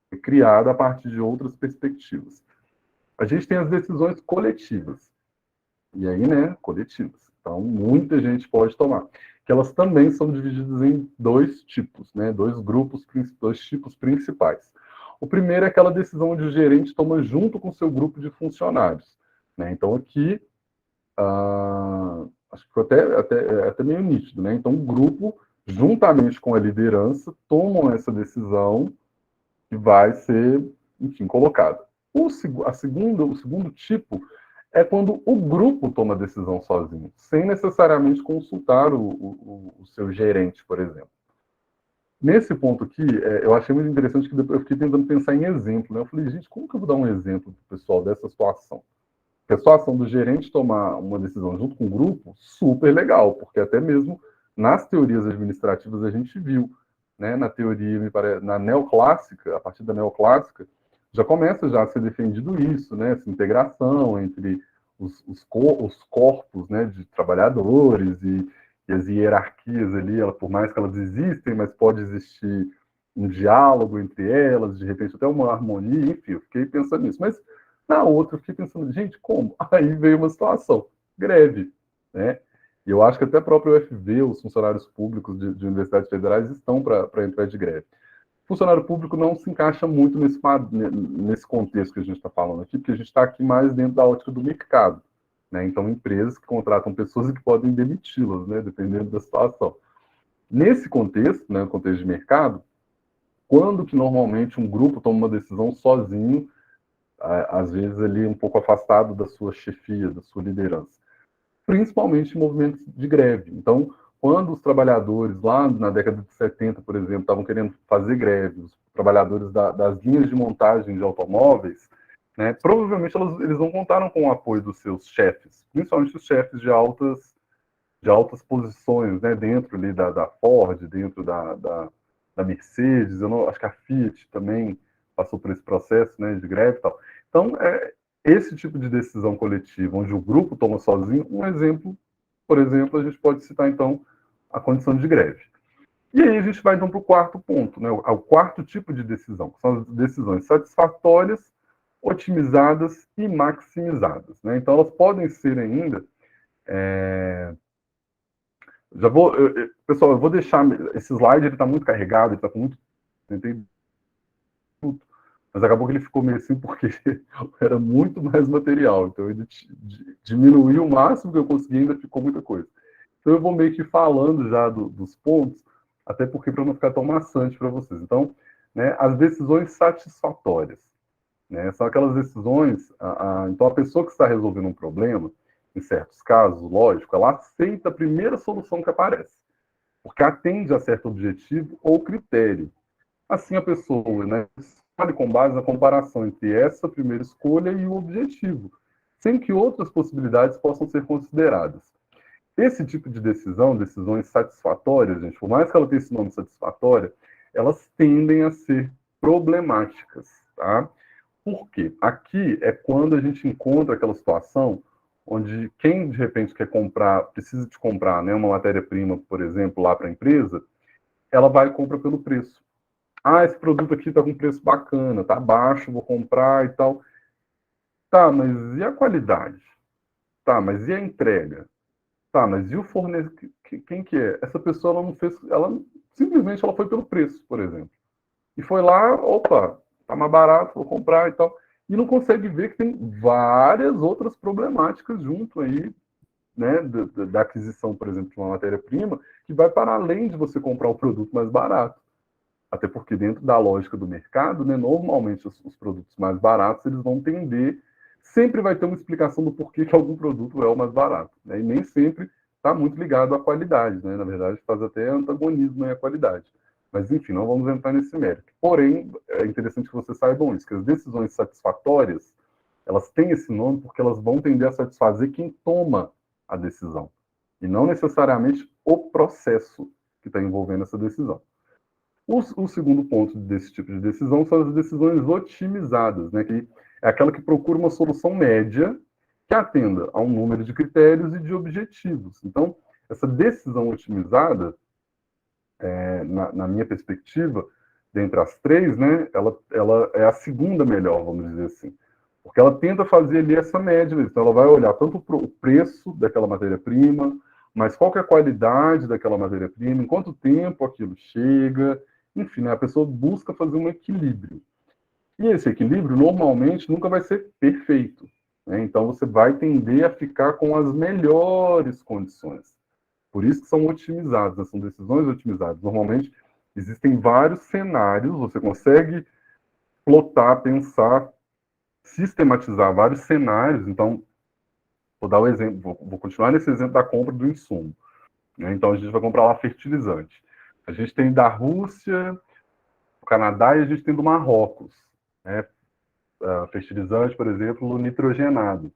Speaker 1: Foi criada a partir de outras perspectivas. A gente tem as decisões coletivas. E aí, né, coletivas. Então, muita gente pode tomar. Que elas também são divididas em dois tipos, né, dois tipos principais. O primeiro é aquela decisão onde o gerente toma junto com o seu grupo de funcionários. Né? Então, aqui, acho que foi até meio nítido. Né? Então, o grupo, juntamente com a liderança, tomam essa decisão que vai ser, enfim, colocada. O segundo tipo é quando o grupo toma a decisão sozinho, sem necessariamente consultar o seu gerente, por exemplo. nesse ponto aqui, eu achei muito interessante que depois eu fiquei tentando pensar em exemplo, né? Eu falei, gente, como que eu vou dar um exemplo para o pessoal dessa situação? Porque a situação do gerente tomar uma decisão junto com o grupo, super legal, porque até mesmo nas teorias administrativas a gente viu, né? Na teoria, me parece, na neoclássica, a partir da neoclássica, já começa já a ser defendido isso, né? Essa integração entre os corpos, né, de trabalhadores e as hierarquias ali, por mais que elas existem, mas pode existir um diálogo entre elas, de repente até uma harmonia, enfim, eu fiquei pensando nisso. Mas na outra, eu fiquei pensando, gente, como? Aí veio uma situação, greve, né? E eu acho que até a própria UFV, os funcionários públicos de universidades federais estão para entrar de greve. O funcionário público não se encaixa muito nesse contexto que a gente está falando aqui, porque a gente está aqui mais dentro da ótica do mercado, né? Então, empresas que contratam pessoas e que podem demiti-las, né? Dependendo da situação. Nesse contexto, né, no contexto de mercado, quando que normalmente um grupo toma uma decisão sozinho, às vezes ali um pouco afastado da sua chefia, da sua liderança? Principalmente em movimentos de greve. Então, quando os trabalhadores lá na década de 70, por exemplo, estavam querendo fazer greve, os trabalhadores das linhas de montagem de automóveis, né, provavelmente eles não contaram com o apoio dos seus chefes, principalmente os chefes de altas posições, né, dentro ali da Ford, dentro da Mercedes, eu não, acho que a Fiat também passou por esse processo, né, de greve e tal. Então, esse tipo de decisão coletiva, onde o grupo toma sozinho, um exemplo, por exemplo, a gente pode citar, então, a condição de greve. E aí a gente vai, então, para o quarto ponto, né, o quarto tipo de decisão, que são as decisões satisfatórias, otimizadas e maximizadas, né? Então, elas podem ser ainda... Já vou... pessoal, eu vou deixar... Esse slide, ele está muito carregado, ele está com muito... Tentei mas acabou que ele ficou meio assim porque era muito mais material. Então, ele diminuiu o máximo que eu consegui, ainda ficou muita coisa. Então, eu vou meio que falando já dos pontos, até porque para não ficar tão maçante para vocês. Então, né, as decisões satisfatórias, né, são aquelas decisões... então, a pessoa que está resolvendo um problema, em certos casos, lógico, ela aceita a primeira solução que aparece, porque atende a certo objetivo ou critério. Assim, a pessoa, né, escolhe com base na comparação entre essa primeira escolha e o objetivo, sem que outras possibilidades possam ser consideradas. Esse tipo de decisão, decisões satisfatórias, gente, por mais que ela tenha esse nome satisfatória, elas tendem a ser problemáticas, tá? Por quê? Aqui é quando a gente encontra aquela situação onde quem, de repente, quer comprar, precisa de comprar, né, uma matéria-prima, por exemplo, lá para a empresa, ela vai e compra pelo preço. Ah, esse produto aqui está com preço bacana, está baixo, vou comprar e tal. Tá, mas e a qualidade? Tá, mas e a entrega? Tá, mas e o fornecedor? Quem que é? Essa pessoa, ela não fez, ela simplesmente ela foi pelo preço, por exemplo. E foi lá, opa, tá mais barato, vou comprar e tal. E não consegue ver que tem várias outras problemáticas junto aí, né, da aquisição, por exemplo, de uma matéria-prima, que vai para além de você comprar o produto mais barato. Até porque dentro da lógica do mercado, né, normalmente os produtos mais baratos eles vão tender, sempre vai ter uma explicação do porquê que algum produto é o mais barato, né, e nem sempre está muito ligado à qualidade, né, na verdade faz até antagonismo à qualidade. Mas enfim, não vamos entrar nesse mérito. Porém, é interessante que vocês saibam isso, que as decisões satisfatórias, elas têm esse nome porque elas vão tender a satisfazer quem toma a decisão, e não necessariamente o processo que está envolvendo essa decisão. O segundo ponto desse tipo de decisão são as decisões otimizadas, né, que é aquela que procura uma solução média que atenda a um número de critérios e de objetivos. Então, essa decisão otimizada, na minha perspectiva, dentre as três, né, ela é a segunda melhor, vamos dizer assim. Porque ela tenta fazer ali essa média. Então, ela vai olhar tanto o preço daquela matéria-prima, mas qual que é a qualidade daquela matéria-prima, em quanto tempo aquilo chega, enfim, né, a pessoa busca fazer um equilíbrio. E esse equilíbrio, normalmente, nunca vai ser perfeito, né? Então, você vai tender a ficar com as melhores condições. Por isso que são otimizadas, né? São decisões otimizadas. Normalmente, existem vários cenários, você consegue plotar, pensar, sistematizar vários cenários. Então, vou dar o exemplo, vou continuar nesse exemplo da compra do insumo, né? Então, a gente vai comprar lá fertilizante. A gente tem da Rússia, do Canadá, e a gente tem do Marrocos, né? Fertilizante, por exemplo, nitrogenado,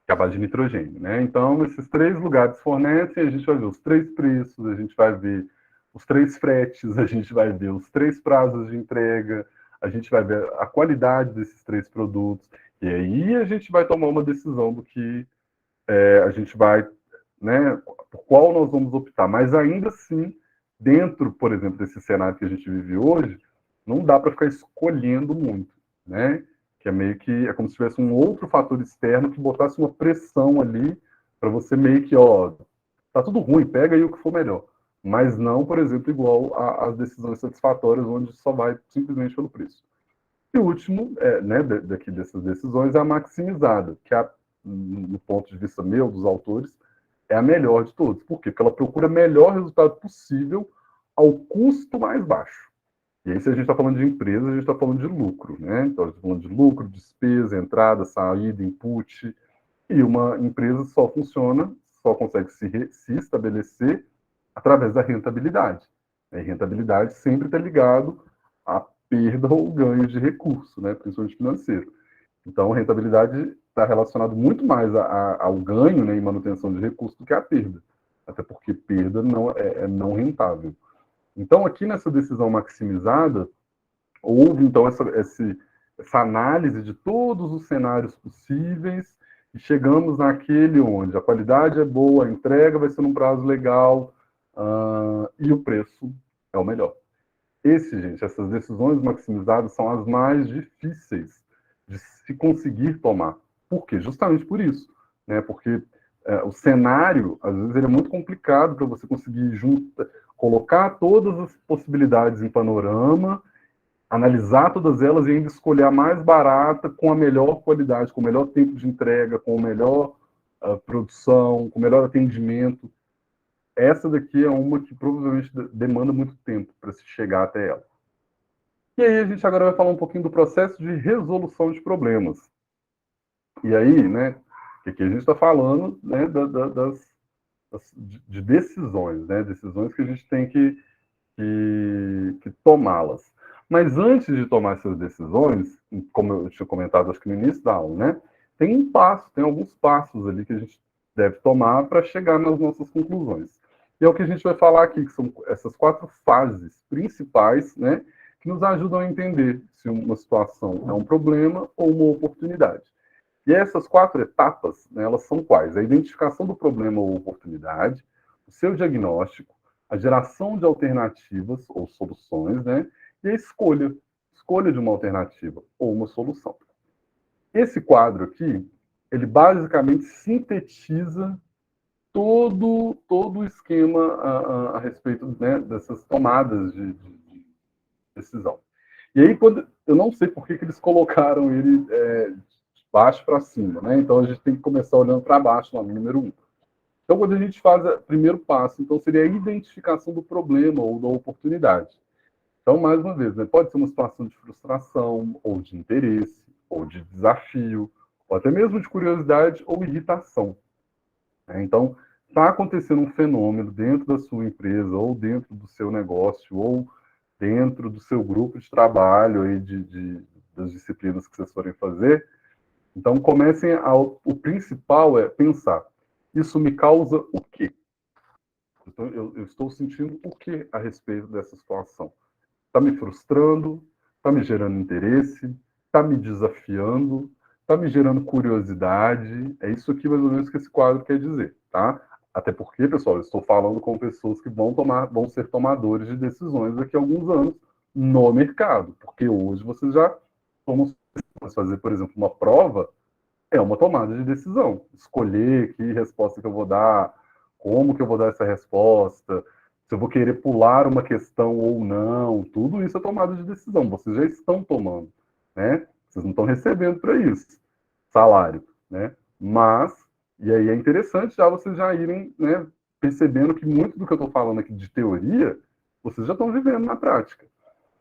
Speaker 1: que é a base de nitrogênio, né? Então, esses 3 lugares fornecem, a gente vai ver os 3 preços, a gente vai ver os 3 fretes, a gente vai ver os 3 prazos de entrega, a gente vai ver a qualidade desses 3 produtos, e aí a gente vai tomar uma decisão do que a gente vai, né, por qual nós vamos optar. Mas ainda assim, dentro, por exemplo, desse cenário que a gente vive hoje, não dá para ficar escolhendo muito, né? Que é meio que é como se tivesse um outro fator externo que botasse uma pressão ali para você meio que, ó, tá tudo ruim, pega aí o que for melhor. Mas não, por exemplo, igual às decisões satisfatórias, onde só vai simplesmente pelo preço. E o último, né, daqui dessas decisões, é a maximizada, que é, no ponto de vista meu, dos autores, é a melhor de todas. Por quê? Porque ela procura o melhor resultado possível ao custo mais baixo. E aí, se a gente está falando de empresa, a gente está falando de lucro, né? Então, a gente está falando de lucro, despesa, entrada, saída, input. E uma empresa só funciona, só consegue se estabelecer através da rentabilidade. E rentabilidade sempre está ligado à perda ou ganho de recurso, né? Principalmente financeiro. Então, a rentabilidade está relacionado muito mais ao ganho, né, e manutenção de recursos do que à perda. Até porque perda não é não rentável. Então, aqui nessa decisão maximizada, houve, então, essa análise de todos os cenários possíveis e chegamos naquele onde a qualidade é boa, a entrega vai ser num prazo legal e o preço é o melhor. Essas decisões maximizadas são as mais difíceis de se conseguir tomar. Por quê? Justamente por isso, né? Porque o cenário, às vezes, ele é muito complicado para você conseguir colocar todas as possibilidades em panorama, analisar todas elas e ainda escolher a mais barata com a melhor qualidade, com o melhor tempo de entrega, com a melhor produção, com o melhor atendimento. Essa daqui é uma que provavelmente demanda muito tempo para se chegar até ela. E aí a gente agora vai falar um pouquinho do processo de resolução de problemas. E aí, né, que aqui a gente está falando, né, de decisões, né, decisões que a gente tem que tomá-las. Mas antes de tomar essas decisões, como eu tinha comentado, acho que no início da aula, né, tem alguns passos ali que a gente deve tomar para chegar nas nossas conclusões. E é o que a gente vai falar aqui, que são essas 4 fases principais, né, que nos ajudam a entender se uma situação é um problema ou uma oportunidade. E essas 4 etapas, né, elas são quais? A identificação do problema ou oportunidade, o seu diagnóstico, a geração de alternativas ou soluções, né, e a escolha de uma alternativa ou uma solução. Esse quadro aqui, ele basicamente sintetiza todo o esquema a respeito, né, dessas tomadas de decisão. E aí, eu não sei por que eles colocaram ele de baixo para cima, né? Então, a gente tem que começar olhando para baixo, lá no número 1. Então, quando a gente faz o primeiro passo, então seria a identificação do problema ou da oportunidade. Então, mais uma vez, né, pode ser uma situação de frustração, ou de interesse, ou de desafio, ou até mesmo de curiosidade ou irritação. Então, está acontecendo um fenômeno dentro da sua empresa, ou dentro do seu negócio, ou dentro do seu grupo de trabalho, aí das disciplinas que vocês forem fazer. Então, o principal é pensar, isso me causa o quê? Então, eu estou sentindo o que a respeito dessa situação? Está me frustrando? Está me gerando interesse? Está me desafiando? Está me gerando curiosidade? É isso aqui, mais ou menos, que esse quadro quer dizer, tá? Até porque, pessoal, eu estou falando com pessoas que vão ser tomadores de decisões daqui a alguns anos no mercado, porque hoje vocês já tomam fazer, por exemplo, uma prova, é uma tomada de decisão. Escolher que resposta que eu vou dar, como que eu vou dar essa resposta, se eu vou querer pular uma questão ou não, tudo isso é tomada de decisão. Vocês já estão tomando, né? Vocês não estão recebendo para isso salário, né? Mas, e aí é interessante já vocês já irem, né, percebendo que muito do que eu estou falando aqui de teoria, vocês já estão vivendo na prática.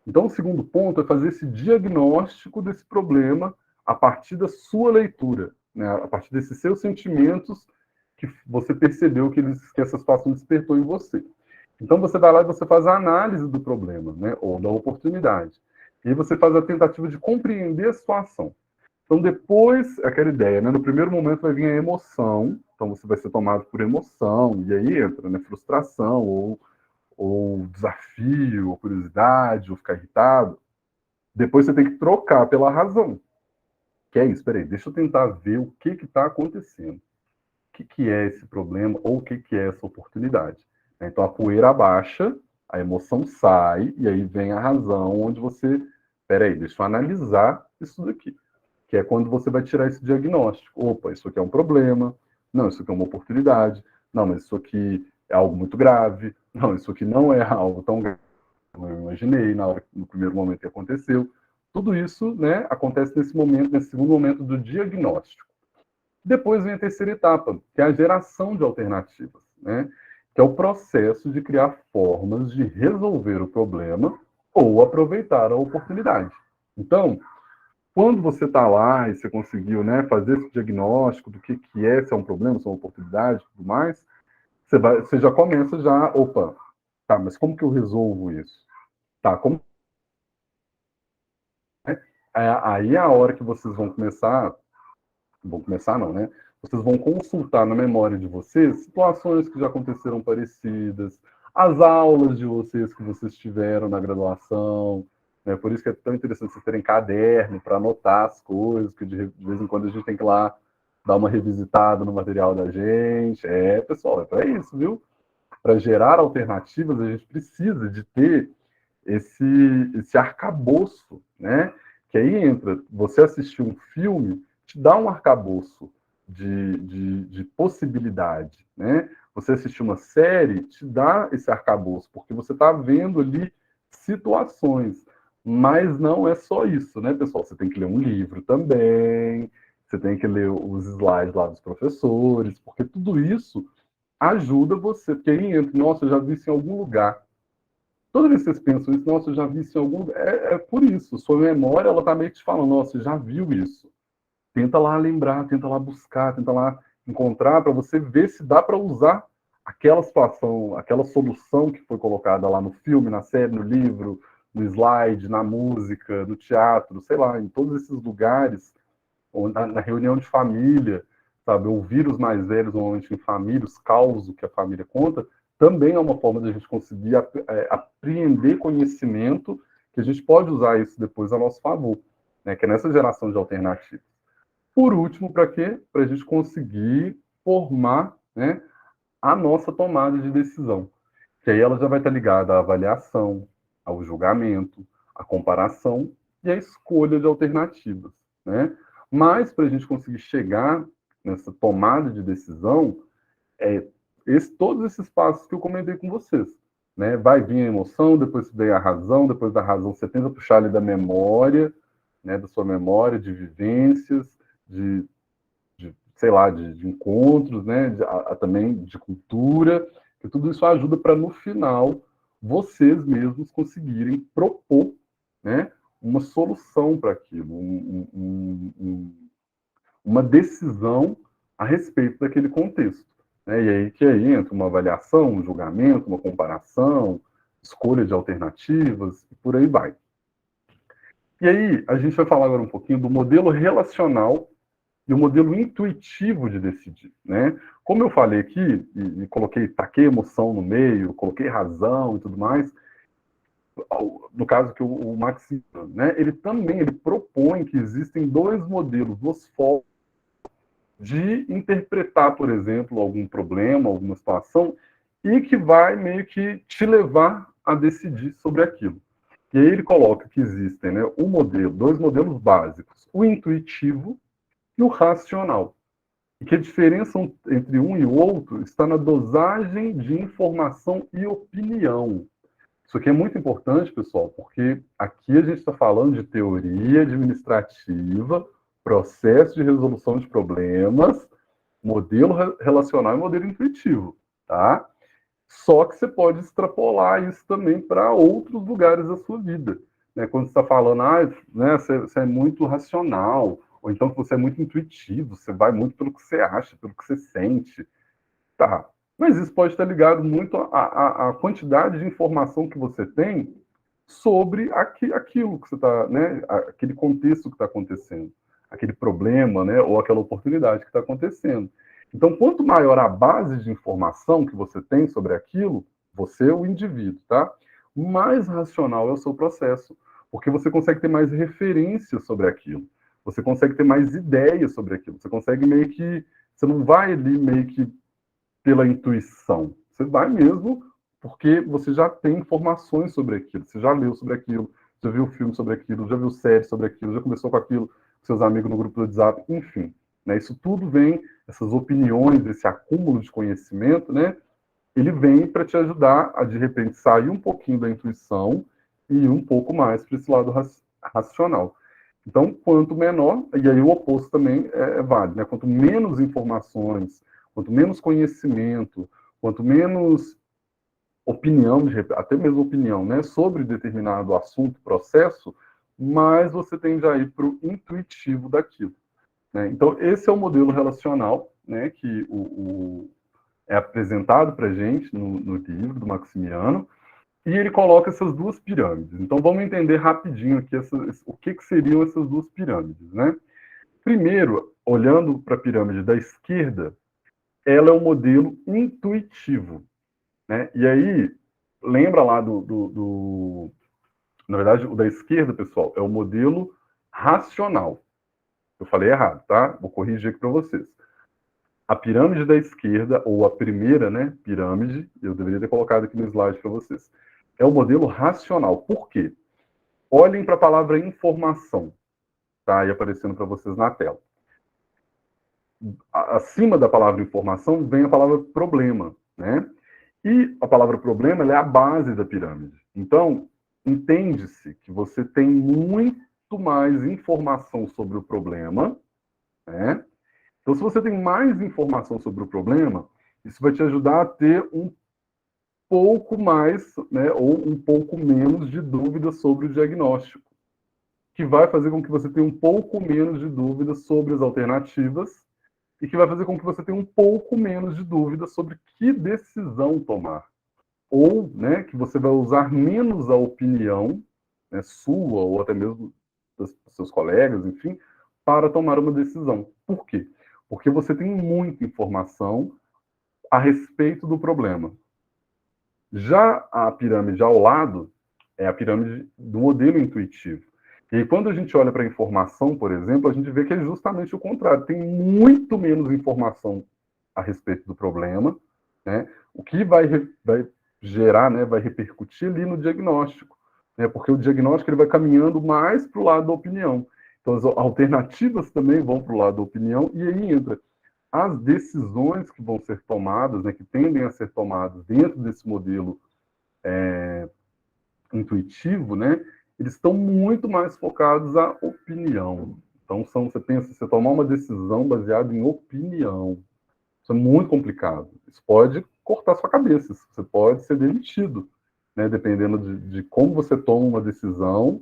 Speaker 1: Então, o segundo ponto é fazer esse diagnóstico desse problema a partir da sua leitura, né? A partir desses seus sentimentos que você percebeu que essa situação despertou em você. Então, você vai lá e você faz a análise do problema, né, ou da oportunidade. E aí você faz a tentativa de compreender a situação. Então, depois, aquela ideia, né, no primeiro momento vai vir a emoção, então você vai ser tomado por emoção, e aí entra, né, frustração, ou desafio, ou curiosidade, ou ficar irritado. Depois você tem que trocar pela razão. Que é isso, peraí, deixa eu tentar ver o que está acontecendo. O que é esse problema ou o que é essa oportunidade. Então a poeira abaixa, a emoção sai, e aí vem a razão onde você, peraí, deixa eu analisar isso daqui. Que é quando você vai tirar esse diagnóstico. Opa, isso aqui é um problema. Não, isso aqui é uma oportunidade. Não, mas isso aqui é algo muito grave. Não, isso aqui não é algo tão grave como eu imaginei no primeiro momento que aconteceu. Tudo isso, né, acontece nesse momento, nesse segundo momento do diagnóstico. Depois vem a terceira etapa, que é a geração de alternativas, né, que é o processo de criar formas de resolver o problema ou aproveitar a oportunidade. Então, quando você está lá e você conseguiu, né, fazer esse diagnóstico do que é, se é um problema, se é uma oportunidade e tudo mais, você já começa opa, tá, mas como que eu resolvo isso? Tá, como aí é a hora que vocês vão começar não, né? Vocês vão consultar na memória de vocês situações que já aconteceram parecidas, as aulas de vocês que vocês tiveram na graduação, né? Por isso que é tão interessante vocês terem caderno para anotar as coisas, que de vez em quando a gente tem que ir lá dar uma revisitada no material da gente. Pessoal, é para isso, viu? Para gerar alternativas, a gente precisa de ter esse arcabouço, né? Que aí entra, você assistir um filme, te dá um arcabouço de possibilidade, né? Você assistir uma série, te dá esse arcabouço, porque você está vendo ali situações. Mas não é só isso, né, pessoal? Você tem que ler um livro também, você tem que ler os slides lá dos professores, porque tudo isso ajuda você, porque aí entra, nossa, eu já vi isso em algum lugar. Toda vez que vocês pensam isso, nossa, eu já vi isso em algum lugar. É por isso. Sua memória, ela tá meio que te falando, nossa, você já viu isso. Tenta lá lembrar, tenta lá buscar, tenta lá encontrar para você ver se dá para usar aquela situação, aquela solução que foi colocada lá no filme, na série, no livro, no slide, na música, no teatro, sei lá, em todos esses lugares, ou na reunião de família, sabe? Ouvir os mais velhos, normalmente em família, os causos que a família conta, também é uma forma de a gente conseguir apreender conhecimento, que a gente pode usar isso depois a nosso favor, né? Que é nessa geração de alternativas. Por último, para quê? Para a gente conseguir formar, né, a nossa tomada de decisão. Que aí ela já vai estar ligada à avaliação, ao julgamento, à comparação e à escolha de alternativas, né? Mas para a gente conseguir chegar nessa tomada de decisão, todos esses passos que eu comentei com vocês, né? Vai vir a emoção, depois vem a razão, depois da razão você tenta puxar ali da memória, né? Da sua memória, de vivências, sei lá, de encontros, né? Também de cultura, que tudo isso ajuda para no final vocês mesmos conseguirem propor, né? Uma solução para aquilo, uma decisão a respeito daquele contexto. Né? E aí que aí entra uma avaliação, um julgamento, uma comparação, escolha de alternativas, e por aí vai. E aí a gente vai falar agora um pouquinho do modelo relacional e o modelo intuitivo de decidir. Né? Como eu falei aqui, e taquei emoção no meio, coloquei razão e tudo mais, no caso que o Maxime, né, ele propõe que existem dois modelos, duas formas de interpretar, por exemplo, algum problema, alguma situação, e que vai meio que te levar a decidir sobre aquilo. E aí ele coloca que existem, né, dois modelos básicos, o intuitivo e o racional. E que a diferença entre um e o outro está na dosagem de informação e opinião. Isso aqui é muito importante, pessoal, porque aqui a gente está falando de teoria administrativa, processo de resolução de problemas, modelo relacional e modelo intuitivo, tá? Só que você pode extrapolar isso também para outros lugares da sua vida. Né? Quando você está falando, né, você é muito racional, ou então que você é muito intuitivo, você vai muito pelo que você acha, pelo que você sente. Tá, Mas isso pode estar ligado muito à quantidade de informação que você tem sobre aquilo que você está, né, aquele contexto que está acontecendo, aquele problema, né, ou aquela oportunidade que está acontecendo. Então, quanto maior a base de informação que você tem sobre aquilo, você, o indivíduo, tá? Mais racional é o seu processo, porque você consegue ter mais referências sobre aquilo, você consegue ter mais ideias sobre aquilo, você consegue meio que, você não vai ali meio que pela intuição, você vai mesmo porque você já tem informações sobre aquilo, você já leu sobre aquilo, já viu filme sobre aquilo, já viu série sobre aquilo, já conversou com aquilo com seus amigos no grupo do WhatsApp, enfim. Né, isso tudo vem, essas opiniões, esse acúmulo de conhecimento, né, ele vem para te ajudar a, de repente, sair um pouquinho da intuição e ir um pouco mais para esse lado racional. Então, quanto menor, e aí o oposto também é válido, né? Quanto menos informações, quanto menos conhecimento, quanto menos opinião, até mesmo opinião, né, sobre determinado assunto, processo, mais você tende a ir para o intuitivo daquilo. Né? Então, esse é o modelo relacional, né, que é apresentado para a gente no livro do Maximiano, e ele coloca essas duas pirâmides. Então, vamos entender rapidinho aqui o que seriam essas duas pirâmides. Né? Primeiro, olhando para a pirâmide da esquerda, ela é um modelo intuitivo. Né? E aí, lembra lá na verdade, o da esquerda, pessoal, é o modelo racional. Eu falei errado, tá? Vou corrigir aqui para vocês. A pirâmide da esquerda, ou a primeira, né, pirâmide, eu deveria ter colocado aqui no slide para vocês, é o modelo racional. Por quê? Olhem para a palavra informação, tá aí aparecendo para vocês na tela. Acima da palavra informação vem a palavra problema, né? E a palavra problema é a base da pirâmide. Então, entende-se que você tem muito mais informação sobre o problema, né? Então, se você tem mais informação sobre o problema, isso vai te ajudar a ter um pouco mais, né, ou um pouco menos de dúvidas sobre o diagnóstico, que vai fazer com que você tenha um pouco menos de dúvidas sobre as alternativas e que vai fazer com que você tenha um pouco menos de dúvidas sobre que decisão tomar. Ou, né, que você vai usar menos a opinião, né, sua ou até mesmo dos seus colegas, enfim, para tomar uma decisão. Por quê? Porque você tem muita informação a respeito do problema. Já a pirâmide ao lado é a pirâmide do modelo intuitivo. E aí, quando a gente olha para a informação, por exemplo, a gente vê que é justamente o contrário. Tem muito menos informação a respeito do problema, né? O que vai gerar, né, vai repercutir ali no diagnóstico, né? Porque o diagnóstico ele vai caminhando mais para o lado da opinião. Então, as alternativas também vão para o lado da opinião, e aí entra as decisões que vão ser tomadas, né, que tendem a ser tomadas dentro desse modelo intuitivo, né, eles estão muito mais focados à opinião. Então, você pensa, você tomar uma decisão baseada em opinião. Isso é muito complicado. Isso pode cortar sua cabeça, você pode ser demitido, né, dependendo de como você toma uma decisão,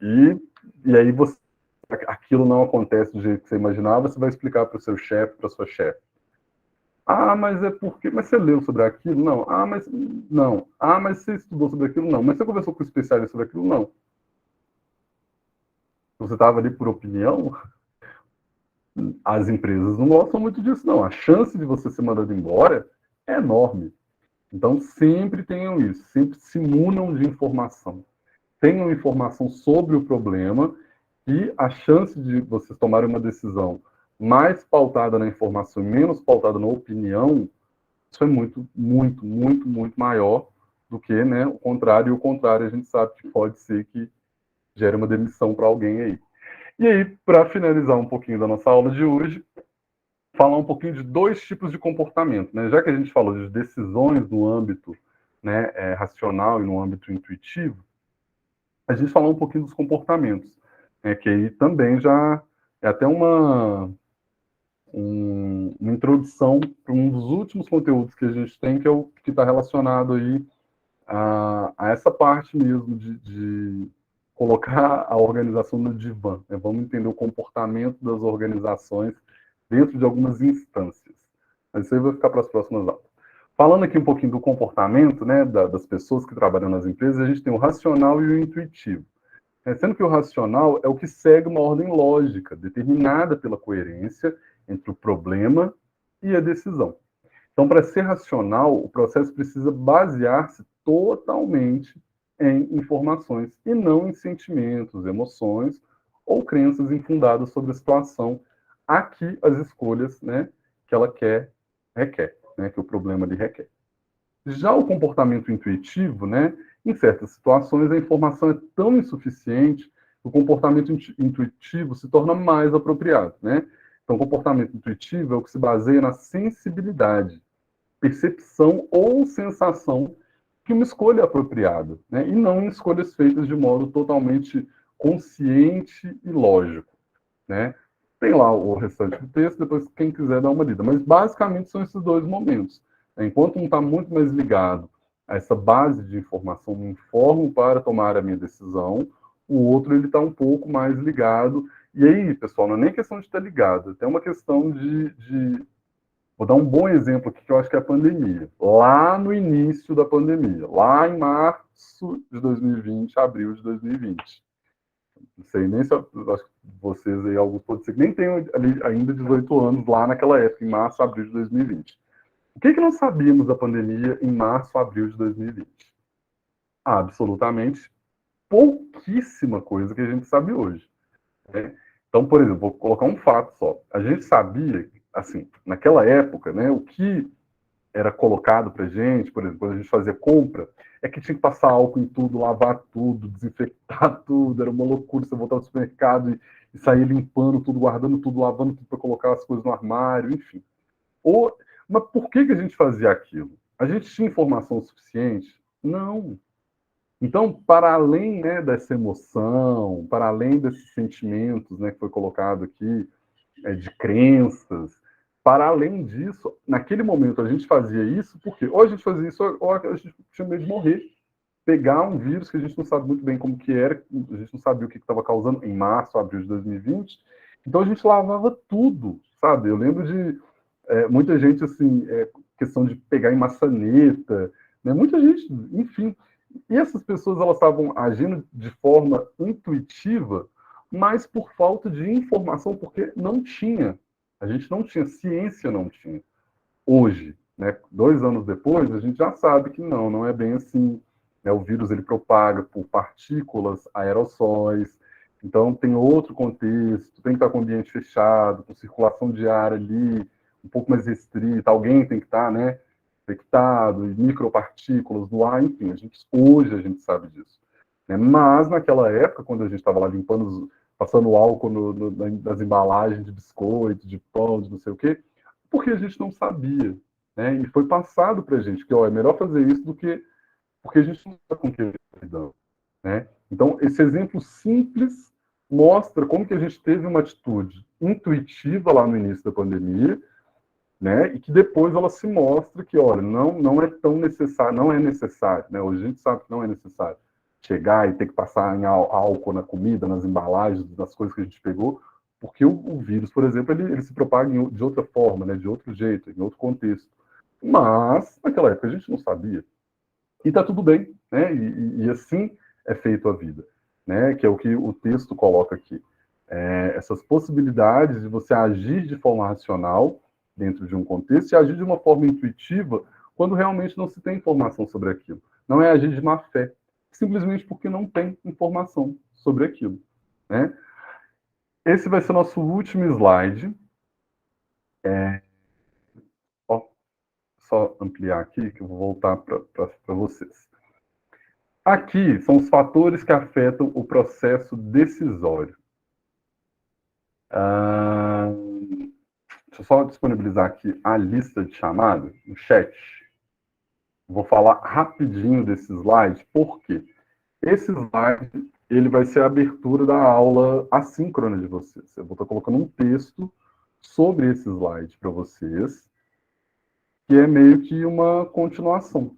Speaker 1: e aí aquilo não acontece do jeito que você imaginava, você vai explicar para o seu chefe, para a sua chefe. Ah, mas é porque... Mas você leu sobre aquilo? Não. Ah, mas... Não. Ah, mas você estudou sobre aquilo? Não. Mas você conversou com o especialista sobre aquilo? Não. Você estava ali por opinião? As empresas não gostam muito disso, não. A chance de você ser mandado embora é enorme. Então, sempre tenham isso. Sempre se munam de informação. Tenham informação sobre o problema e a chance de vocês tomarem uma decisão mais pautada na informação e menos pautada na opinião, isso é muito, muito, muito, muito maior do que, né, o contrário. E o contrário a gente sabe que pode ser que gere uma demissão para alguém aí. E aí, para finalizar um pouquinho da nossa aula de hoje, falar um pouquinho de dois tipos de comportamento. Né? Já que a gente falou de decisões no âmbito, né, racional e no âmbito intuitivo, a gente falar um pouquinho dos comportamentos, né, que aí também já é até uma introdução para um dos últimos conteúdos que a gente tem, que é o que está relacionado aí a essa parte mesmo de colocar a organização no divã. Né? Vamos entender o comportamento das organizações dentro de algumas instâncias. Mas isso aí vai ficar para as próximas aulas. Falando aqui um pouquinho do comportamento, né, das pessoas que trabalham nas empresas, a gente tem o racional e o intuitivo. Sendo que o racional é o que segue uma ordem lógica, determinada pela coerência entre o problema e a decisão. Então, para ser racional, o processo precisa basear-se totalmente em informações e não em sentimentos, emoções ou crenças infundadas sobre a situação a que as escolhas, né, que ela requer, né, que o problema lhe requer. Já o comportamento intuitivo, né, em certas situações a informação é tão insuficiente que o comportamento intuitivo se torna mais apropriado, né? Então, o comportamento intuitivo é o que se baseia na sensibilidade, percepção ou sensação que uma escolha é apropriada, né? E não em escolhas feitas de modo totalmente consciente e lógico, né? Tem lá o restante do texto, depois quem quiser dar uma lida. Mas basicamente são esses dois momentos. Enquanto um está muito mais ligado a essa base de informação, me informo para tomar a minha decisão, o outro ele está um pouco mais ligado. E aí, pessoal, não é nem questão de estar ligado, é uma questão de... Vou dar um bom exemplo aqui, que eu acho que é a pandemia. Lá no início da pandemia, lá em março de 2020, abril de 2020. Não sei nem se acho que vocês aí, alguns podem ser que nem tenham ali ainda 18 anos lá naquela época, em março, abril de 2020. O que nós sabíamos da pandemia em março, abril de 2020? Absolutamente pouquíssima coisa que a gente sabe hoje, né? Então, por exemplo, vou colocar um fato só. A gente sabia, assim, naquela época, né, o que era colocado para gente, por exemplo, quando a gente fazia compra, é que tinha que passar álcool em tudo, lavar tudo, desinfectar tudo, era uma loucura você voltar ao supermercado e sair limpando tudo, guardando tudo, lavando tudo para colocar as coisas no armário, enfim. Mas por que a gente fazia aquilo? A gente tinha informação suficiente? Não. Então, para além, né, dessa emoção, para além desses sentimentos, né, que foi colocado aqui, de crenças, para além disso, naquele momento a gente fazia isso porque ou a gente fazia isso ou a gente tinha medo de morrer. Pegar um vírus que a gente não sabe muito bem como que era, a gente não sabia o que estava causando em março, abril de 2020. Então a gente lavava tudo, sabe? Eu lembro de muita gente, assim, questão de pegar em maçaneta, né? Muita gente, enfim. E essas pessoas, elas estavam agindo de forma intuitiva, mas por falta de informação, porque não tinha. A gente não tinha, ciência não tinha. Hoje, né, 2 anos depois, a gente já sabe que não é bem assim. Né? O vírus ele propaga por partículas, aerossóis, então tem outro contexto, tem que estar com o ambiente fechado, com circulação de ar ali, um pouco mais restrita, alguém tem que estar, né, infectado, micropartículas do ar, enfim, hoje a gente sabe disso. Né? Mas naquela época, quando a gente estava lá limpando, passando álcool nas embalagens de biscoito, de pão, de não sei o quê, porque a gente não sabia, né? E foi passado para a gente que, ó, é melhor fazer isso do que porque a gente não sabe com o que lidamos, né? Então, esse exemplo simples mostra como que a gente teve uma atitude intuitiva lá no início da pandemia, né? E que depois ela se mostra que, olha, não é tão necessário, não é necessário, né? Hoje a gente sabe que não é necessário chegar e ter que passar em álcool na comida, nas embalagens, nas coisas que a gente pegou, porque o vírus, por exemplo, ele se propaga de outra forma, né? De outro jeito, em outro contexto. Mas, naquela época, a gente não sabia. E está tudo bem, né? E assim é feito a vida, né? Que é o que o texto coloca aqui. Essas possibilidades de você agir de forma racional dentro de um contexto e agir de uma forma intuitiva quando realmente não se tem informação sobre aquilo. Não é agir de má fé, simplesmente porque não tem informação sobre aquilo, né? Esse vai ser o nosso último slide. Só ampliar aqui, que eu vou voltar para vocês. Aqui são os fatores que afetam o processo decisório. Deixa eu só disponibilizar aqui a lista de chamada no chat. Vou falar rapidinho desse slide, porque esse slide ele vai ser a abertura da aula assíncrona de vocês. Eu vou estar colocando um texto sobre esse slide para vocês, que é meio que uma continuação,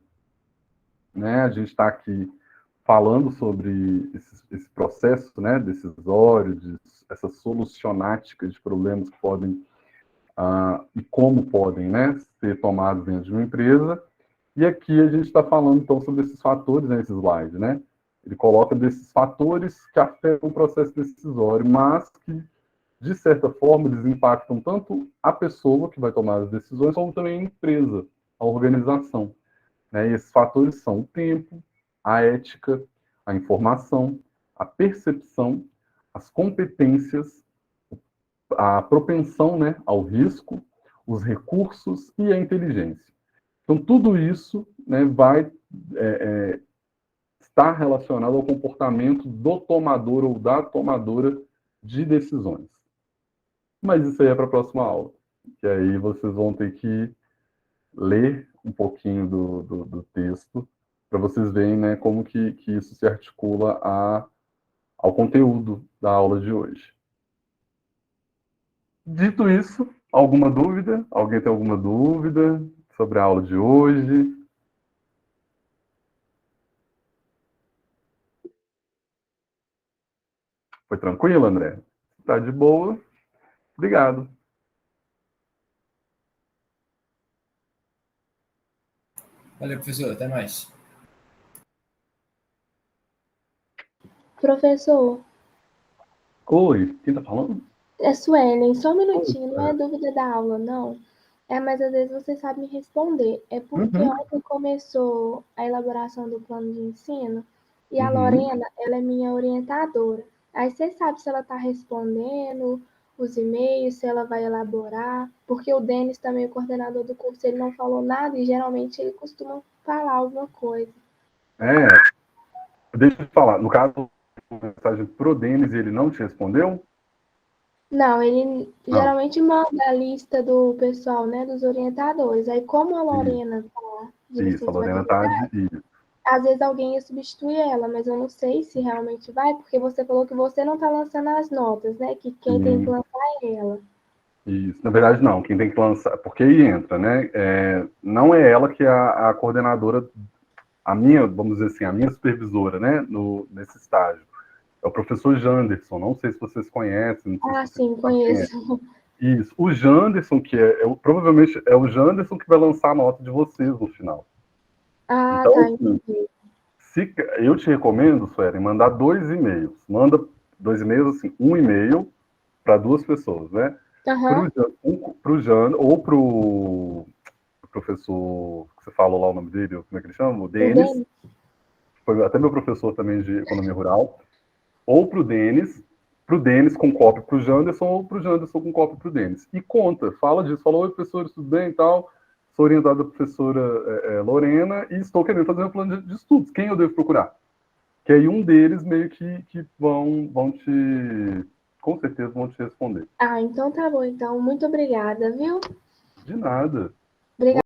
Speaker 1: né? A gente está aqui falando sobre esse processo, né, decisório, essa solucionática de problemas que podem e como podem, né, ser tomados dentro de uma empresa. E aqui a gente está falando, então, sobre esses fatores nesse slide, né? Ele coloca desses fatores que afetam o processo decisório, mas que, de certa forma, eles impactam tanto a pessoa que vai tomar as decisões, como também a empresa, a organização, né? E esses fatores são o tempo, a ética, a informação, a percepção, as competências, a propensão, né, ao risco, os recursos e a inteligência. Então, tudo isso, né, vai estar relacionado ao comportamento do tomador ou da tomadora de decisões. Mas isso aí é para a próxima aula, que aí vocês vão ter que ler um pouquinho do texto para vocês verem, né, como que isso se articula ao conteúdo da aula de hoje. Dito isso, alguma dúvida? Alguém tem alguma dúvida sobre a aula de hoje? Foi tranquilo, André? Tá de boa? Obrigado.
Speaker 3: Valeu, professor. Até mais.
Speaker 4: Professor,
Speaker 1: Oi, quem tá falando?
Speaker 4: é Suelen, só um minutinho, não é dúvida da aula, não. Mas às vezes você sabe me responder. É porque ontem começou a elaboração do plano de ensino e a Lorena, ela é minha orientadora. Aí você sabe se ela está respondendo os e-mails, se ela vai elaborar, porque o Denis também, o coordenador do curso, ele não falou nada e geralmente ele costuma falar alguma coisa.
Speaker 1: Deixa eu te falar, no caso, a mensagem pro Denis e ele não te respondeu?
Speaker 4: Não, ele geralmente manda a lista do pessoal, né, dos orientadores. Aí, como a Lorena tá de
Speaker 1: Isso, a
Speaker 4: licença
Speaker 1: Lorena tá
Speaker 4: maternidade, às vezes alguém ia substituir ela, mas eu não sei se realmente vai, porque você falou que você não tá lançando as notas, né, que quem tem que lançar é ela.
Speaker 1: Isso, na verdade não, quem tem que lançar, porque aí entra, né, não é ela que é a coordenadora, a minha, vamos dizer assim, a minha supervisora, né, nesse estágio. É o professor Janderson, não sei se vocês conhecem. Não sei se
Speaker 4: Sim, conheço.
Speaker 1: Isso, o Janderson, que provavelmente é o Janderson que vai lançar a nota de vocês no final. Então,
Speaker 4: Tá, entendi.
Speaker 1: eu te recomendo, Suelen, mandar 2 e-mails. Manda 2 e-mails, assim, um e-mail para 2 pessoas, né? Pro Jan, ou pro professor, que você falou lá o nome dele, como é que ele chama? O Denis. Foi até meu professor também de economia rural. Ou pro Denis com cópia pro Janderson, ou pro Janderson com cópia pro Denis. E conta, fala disso. Fala, oi, professor, tudo bem e tal? Sou orientado da professora Lorena e estou querendo fazer um plano de estudos. Quem eu devo procurar? Que aí um deles meio que vão te... Com certeza vão te responder.
Speaker 4: Então tá bom. Então, muito obrigada, viu?
Speaker 1: De nada.
Speaker 4: Obrigada.